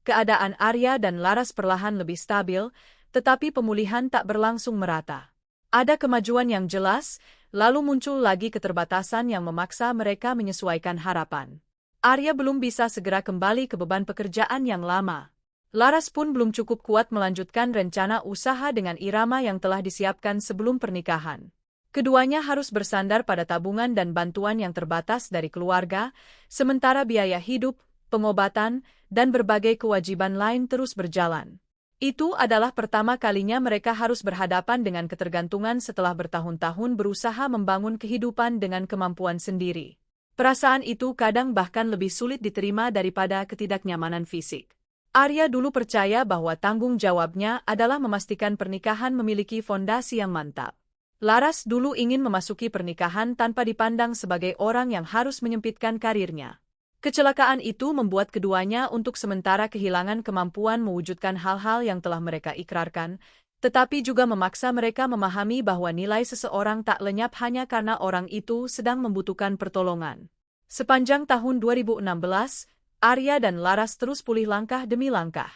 keadaan Arya dan Laras perlahan lebih stabil, tetapi pemulihan tak berlangsung merata. Ada kemajuan yang jelas, lalu muncul lagi keterbatasan yang memaksa mereka menyesuaikan harapan. Arya belum bisa segera kembali ke beban pekerjaan yang lama. Laras pun belum cukup kuat melanjutkan rencana usaha dengan irama yang telah disiapkan sebelum pernikahan. Keduanya harus bersandar pada tabungan dan bantuan yang terbatas dari keluarga, sementara biaya hidup, pengobatan, dan berbagai kewajiban lain terus berjalan. Itu adalah pertama kalinya mereka harus berhadapan dengan ketergantungan setelah bertahun-tahun berusaha membangun kehidupan dengan kemampuan sendiri. Perasaan itu kadang bahkan lebih sulit diterima daripada ketidaknyamanan fisik. Arya dulu percaya bahwa tanggung jawabnya adalah memastikan pernikahan memiliki fondasi yang mantap. Laras dulu ingin memasuki pernikahan tanpa dipandang sebagai orang yang harus menyempitkan karirnya. Kecelakaan itu membuat keduanya untuk sementara kehilangan kemampuan mewujudkan hal-hal yang telah mereka ikrarkan, tetapi juga memaksa mereka memahami bahwa nilai seseorang tak lenyap hanya karena orang itu sedang membutuhkan pertolongan. Sepanjang tahun 2016, Arya dan Laras terus pulih langkah demi langkah.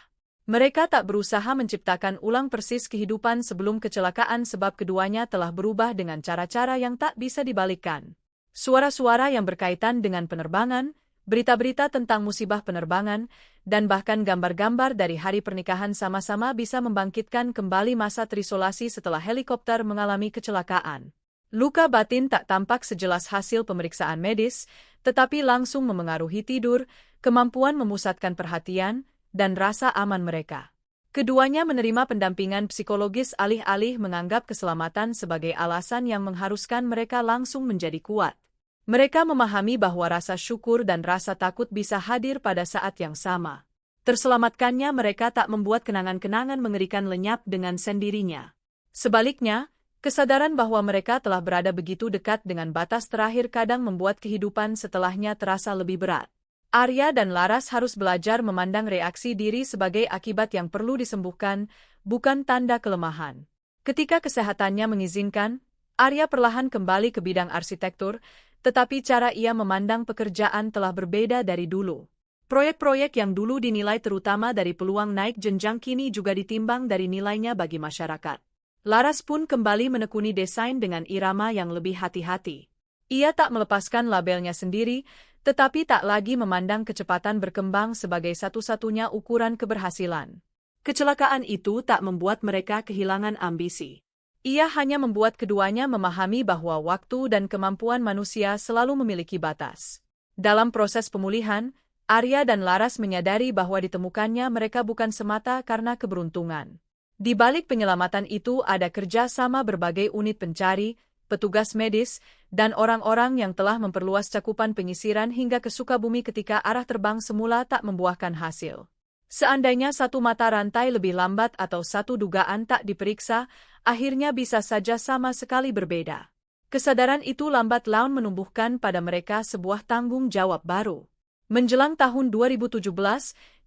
Mereka tak berusaha menciptakan ulang persis kehidupan sebelum kecelakaan sebab keduanya telah berubah dengan cara-cara yang tak bisa dibalikkan. Suara-suara yang berkaitan dengan penerbangan, berita-berita tentang musibah penerbangan, dan bahkan gambar-gambar dari hari pernikahan sama-sama bisa membangkitkan kembali masa terisolasi setelah helikopter mengalami kecelakaan. Luka batin tak tampak sejelas hasil pemeriksaan medis, tetapi langsung memengaruhi tidur, kemampuan memusatkan perhatian, dan rasa aman mereka. Keduanya menerima pendampingan psikologis alih-alih menganggap keselamatan sebagai alasan yang mengharuskan mereka langsung menjadi kuat. Mereka memahami bahwa rasa syukur dan rasa takut bisa hadir pada saat yang sama. Terselamatkannya mereka tak membuat kenangan-kenangan mengerikan lenyap dengan sendirinya. Sebaliknya, kesadaran bahwa mereka telah berada begitu dekat dengan batas terakhir kadang membuat kehidupan setelahnya terasa lebih berat. Arya dan Laras harus belajar memandang reaksi diri sebagai akibat yang perlu disembuhkan, bukan tanda kelemahan. Ketika kesehatannya mengizinkan, Arya perlahan kembali ke bidang arsitektur, tetapi cara ia memandang pekerjaan telah berbeda dari dulu. Proyek-proyek yang dulu dinilai terutama dari peluang naik jenjang kini juga ditimbang dari nilainya bagi masyarakat. Laras pun kembali menekuni desain dengan irama yang lebih hati-hati. Ia tak melepaskan labelnya sendiri, tetapi tak lagi memandang kecepatan berkembang sebagai satu-satunya ukuran keberhasilan. Kecelakaan itu tak membuat mereka kehilangan ambisi. Ia hanya membuat keduanya memahami bahwa waktu dan kemampuan manusia selalu memiliki batas. Dalam proses pemulihan, Arya dan Laras menyadari bahwa ditemukannya mereka bukan semata karena keberuntungan. Di balik penyelamatan itu ada kerja sama berbagai unit pencari, petugas medis, dan orang-orang yang telah memperluas cakupan penyisiran hingga ke Sukabumi ketika arah terbang semula tak membuahkan hasil. Seandainya satu mata rantai lebih lambat atau satu dugaan tak diperiksa, akhirnya bisa saja sama sekali berbeda. Kesadaran itu lambat laun menumbuhkan pada mereka sebuah tanggung jawab baru. Menjelang tahun 2017,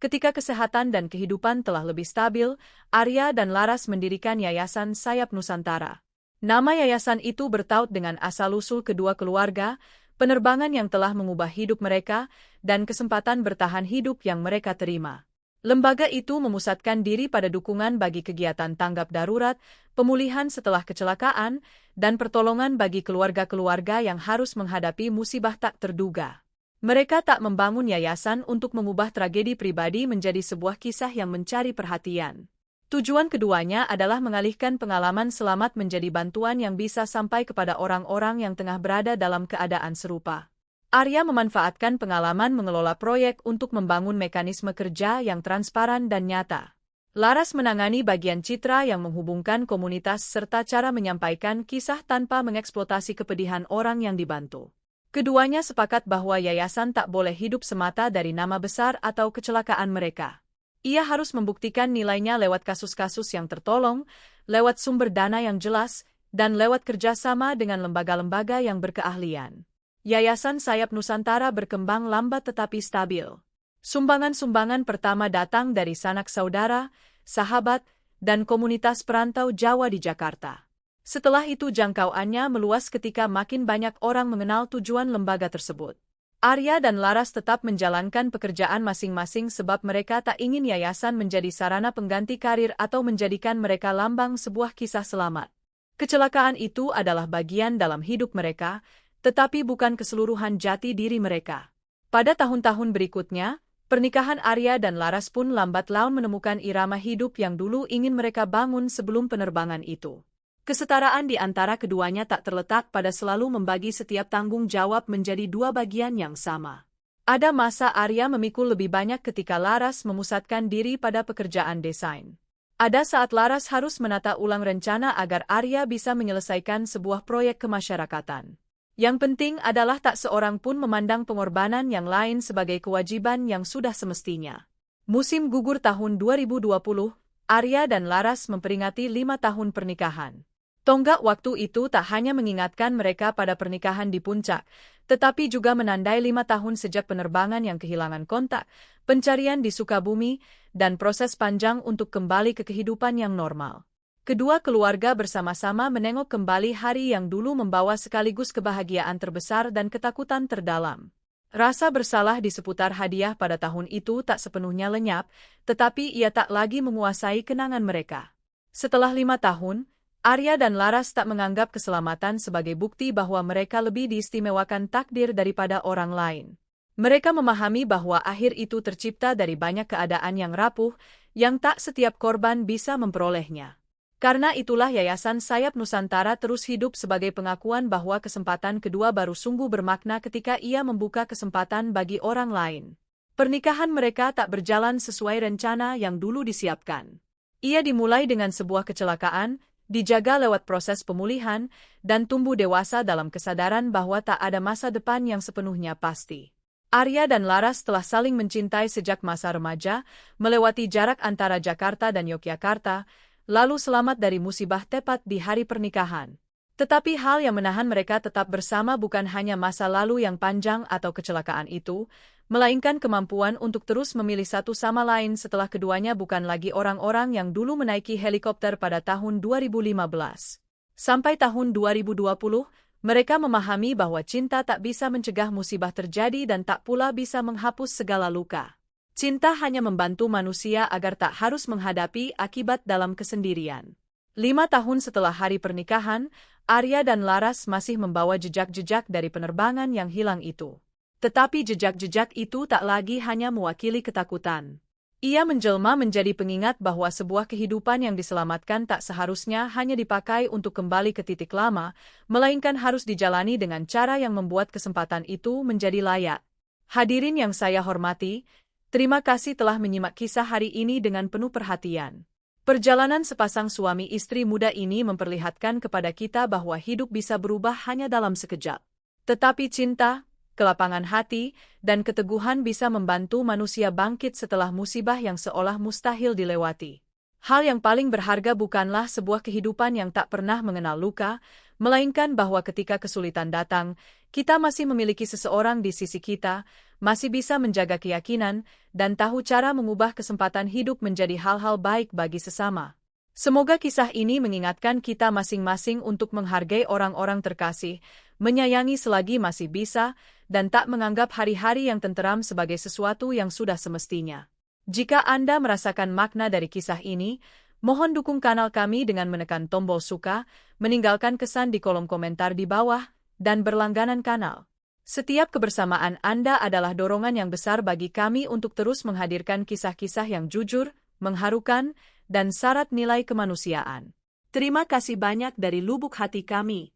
ketika kesehatan dan kehidupan telah lebih stabil, Arya dan Laras mendirikan Yayasan Sayap Nusantara. Nama yayasan itu bertaut dengan asal-usul kedua keluarga, penerbangan yang telah mengubah hidup mereka, dan kesempatan bertahan hidup yang mereka terima. Lembaga itu memusatkan diri pada dukungan bagi kegiatan tanggap darurat, pemulihan setelah kecelakaan, dan pertolongan bagi keluarga-keluarga yang harus menghadapi musibah tak terduga. Mereka tak membangun yayasan untuk mengubah tragedi pribadi menjadi sebuah kisah yang mencari perhatian. Tujuan keduanya adalah mengalihkan pengalaman selamat menjadi bantuan yang bisa sampai kepada orang-orang yang tengah berada dalam keadaan serupa. Arya memanfaatkan pengalaman mengelola proyek untuk membangun mekanisme kerja yang transparan dan nyata. Laras menangani bagian citra yang menghubungkan komunitas serta cara menyampaikan kisah tanpa mengeksploitasi kepedihan orang yang dibantu. Keduanya sepakat bahwa yayasan tak boleh hidup semata dari nama besar atau kecelakaan mereka. Ia harus membuktikan nilainya lewat kasus-kasus yang tertolong, lewat sumber dana yang jelas, dan lewat kerjasama dengan lembaga-lembaga yang berkeahlian. Yayasan Sayap Nusantara berkembang lambat tetapi stabil. Sumbangan-sumbangan pertama datang dari sanak saudara, sahabat, dan komunitas perantau Jawa di Jakarta. Setelah itu jangkauannya meluas ketika makin banyak orang mengenal tujuan lembaga tersebut. Arya dan Laras tetap menjalankan pekerjaan masing-masing sebab mereka tak ingin yayasan menjadi sarana pengganti karir atau menjadikan mereka lambang sebuah kisah selamat. Kecelakaan itu adalah bagian dalam hidup mereka, tetapi bukan keseluruhan jati diri mereka. Pada tahun-tahun berikutnya, pernikahan Arya dan Laras pun lambat laun menemukan irama hidup yang dulu ingin mereka bangun sebelum penerbangan itu. Kesetaraan di antara keduanya tak terletak pada selalu membagi setiap tanggung jawab menjadi dua bagian yang sama. Ada masa Arya memikul lebih banyak ketika Laras memusatkan diri pada pekerjaan desain. Ada saat Laras harus menata ulang rencana agar Arya bisa menyelesaikan sebuah proyek kemasyarakatan. Yang penting adalah tak seorang pun memandang pengorbanan yang lain sebagai kewajiban yang sudah semestinya. Musim gugur tahun 2020, Arya dan Laras memperingati 5 tahun pernikahan. Tonggak waktu itu tak hanya mengingatkan mereka pada pernikahan di puncak, tetapi juga menandai 5 tahun sejak penerbangan yang kehilangan kontak, pencarian di Sukabumi, dan proses panjang untuk kembali ke kehidupan yang normal. Kedua keluarga bersama-sama menengok kembali hari yang dulu membawa sekaligus kebahagiaan terbesar dan ketakutan terdalam. Rasa bersalah di seputar hadiah pada tahun itu tak sepenuhnya lenyap, tetapi ia tak lagi menguasai kenangan mereka. Setelah 5 tahun, Arya dan Laras tak menganggap keselamatan sebagai bukti bahwa mereka lebih diistimewakan takdir daripada orang lain. Mereka memahami bahwa akhir itu tercipta dari banyak keadaan yang rapuh, yang tak setiap korban bisa memperolehnya. Karena itulah Yayasan Sayap Nusantara terus hidup sebagai pengakuan bahwa kesempatan kedua baru sungguh bermakna ketika ia membuka kesempatan bagi orang lain. Pernikahan mereka tak berjalan sesuai rencana yang dulu disiapkan. Ia dimulai dengan sebuah kecelakaan, dijaga lewat proses pemulihan, dan tumbuh dewasa dalam kesadaran bahwa tak ada masa depan yang sepenuhnya pasti. Arya dan Laras telah saling mencintai sejak masa remaja, melewati jarak antara Jakarta dan Yogyakarta, lalu selamat dari musibah tepat di hari pernikahan. Tetapi hal yang menahan mereka tetap bersama bukan hanya masa lalu yang panjang atau kecelakaan itu, melainkan kemampuan untuk terus memilih satu sama lain setelah keduanya bukan lagi orang-orang yang dulu menaiki helikopter pada tahun 2015. Sampai tahun 2020, mereka memahami bahwa cinta tak bisa mencegah musibah terjadi dan tak pula bisa menghapus segala luka. Cinta hanya membantu manusia agar tak harus menghadapi akibat dalam kesendirian. 5 tahun setelah hari pernikahan, Arya dan Laras masih membawa jejak-jejak dari penerbangan yang hilang itu. Tetapi jejak-jejak itu tak lagi hanya mewakili ketakutan. Ia menjelma menjadi pengingat bahwa sebuah kehidupan yang diselamatkan tak seharusnya hanya dipakai untuk kembali ke titik lama, melainkan harus dijalani dengan cara yang membuat kesempatan itu menjadi layak. Hadirin yang saya hormati, terima kasih telah menyimak kisah hari ini dengan penuh perhatian. Perjalanan sepasang suami istri muda ini memperlihatkan kepada kita bahwa hidup bisa berubah hanya dalam sekejap. Tetapi cinta, kelapangan hati, dan keteguhan bisa membantu manusia bangkit setelah musibah yang seolah mustahil dilewati. Hal yang paling berharga bukanlah sebuah kehidupan yang tak pernah mengenal luka, melainkan bahwa ketika kesulitan datang, kita masih memiliki seseorang di sisi kita, masih bisa menjaga keyakinan, dan tahu cara mengubah kesempatan hidup menjadi hal-hal baik bagi sesama. Semoga kisah ini mengingatkan kita masing-masing untuk menghargai orang-orang terkasih, menyayangi selagi masih bisa, dan tak menganggap hari-hari yang tenteram sebagai sesuatu yang sudah semestinya. Jika Anda merasakan makna dari kisah ini, mohon dukung kanal kami dengan menekan tombol suka, meninggalkan kesan di kolom komentar di bawah, dan berlangganan kanal. Setiap kebersamaan Anda adalah dorongan yang besar bagi kami untuk terus menghadirkan kisah-kisah yang jujur, mengharukan, dan syarat nilai kemanusiaan. Terima kasih banyak dari lubuk hati kami.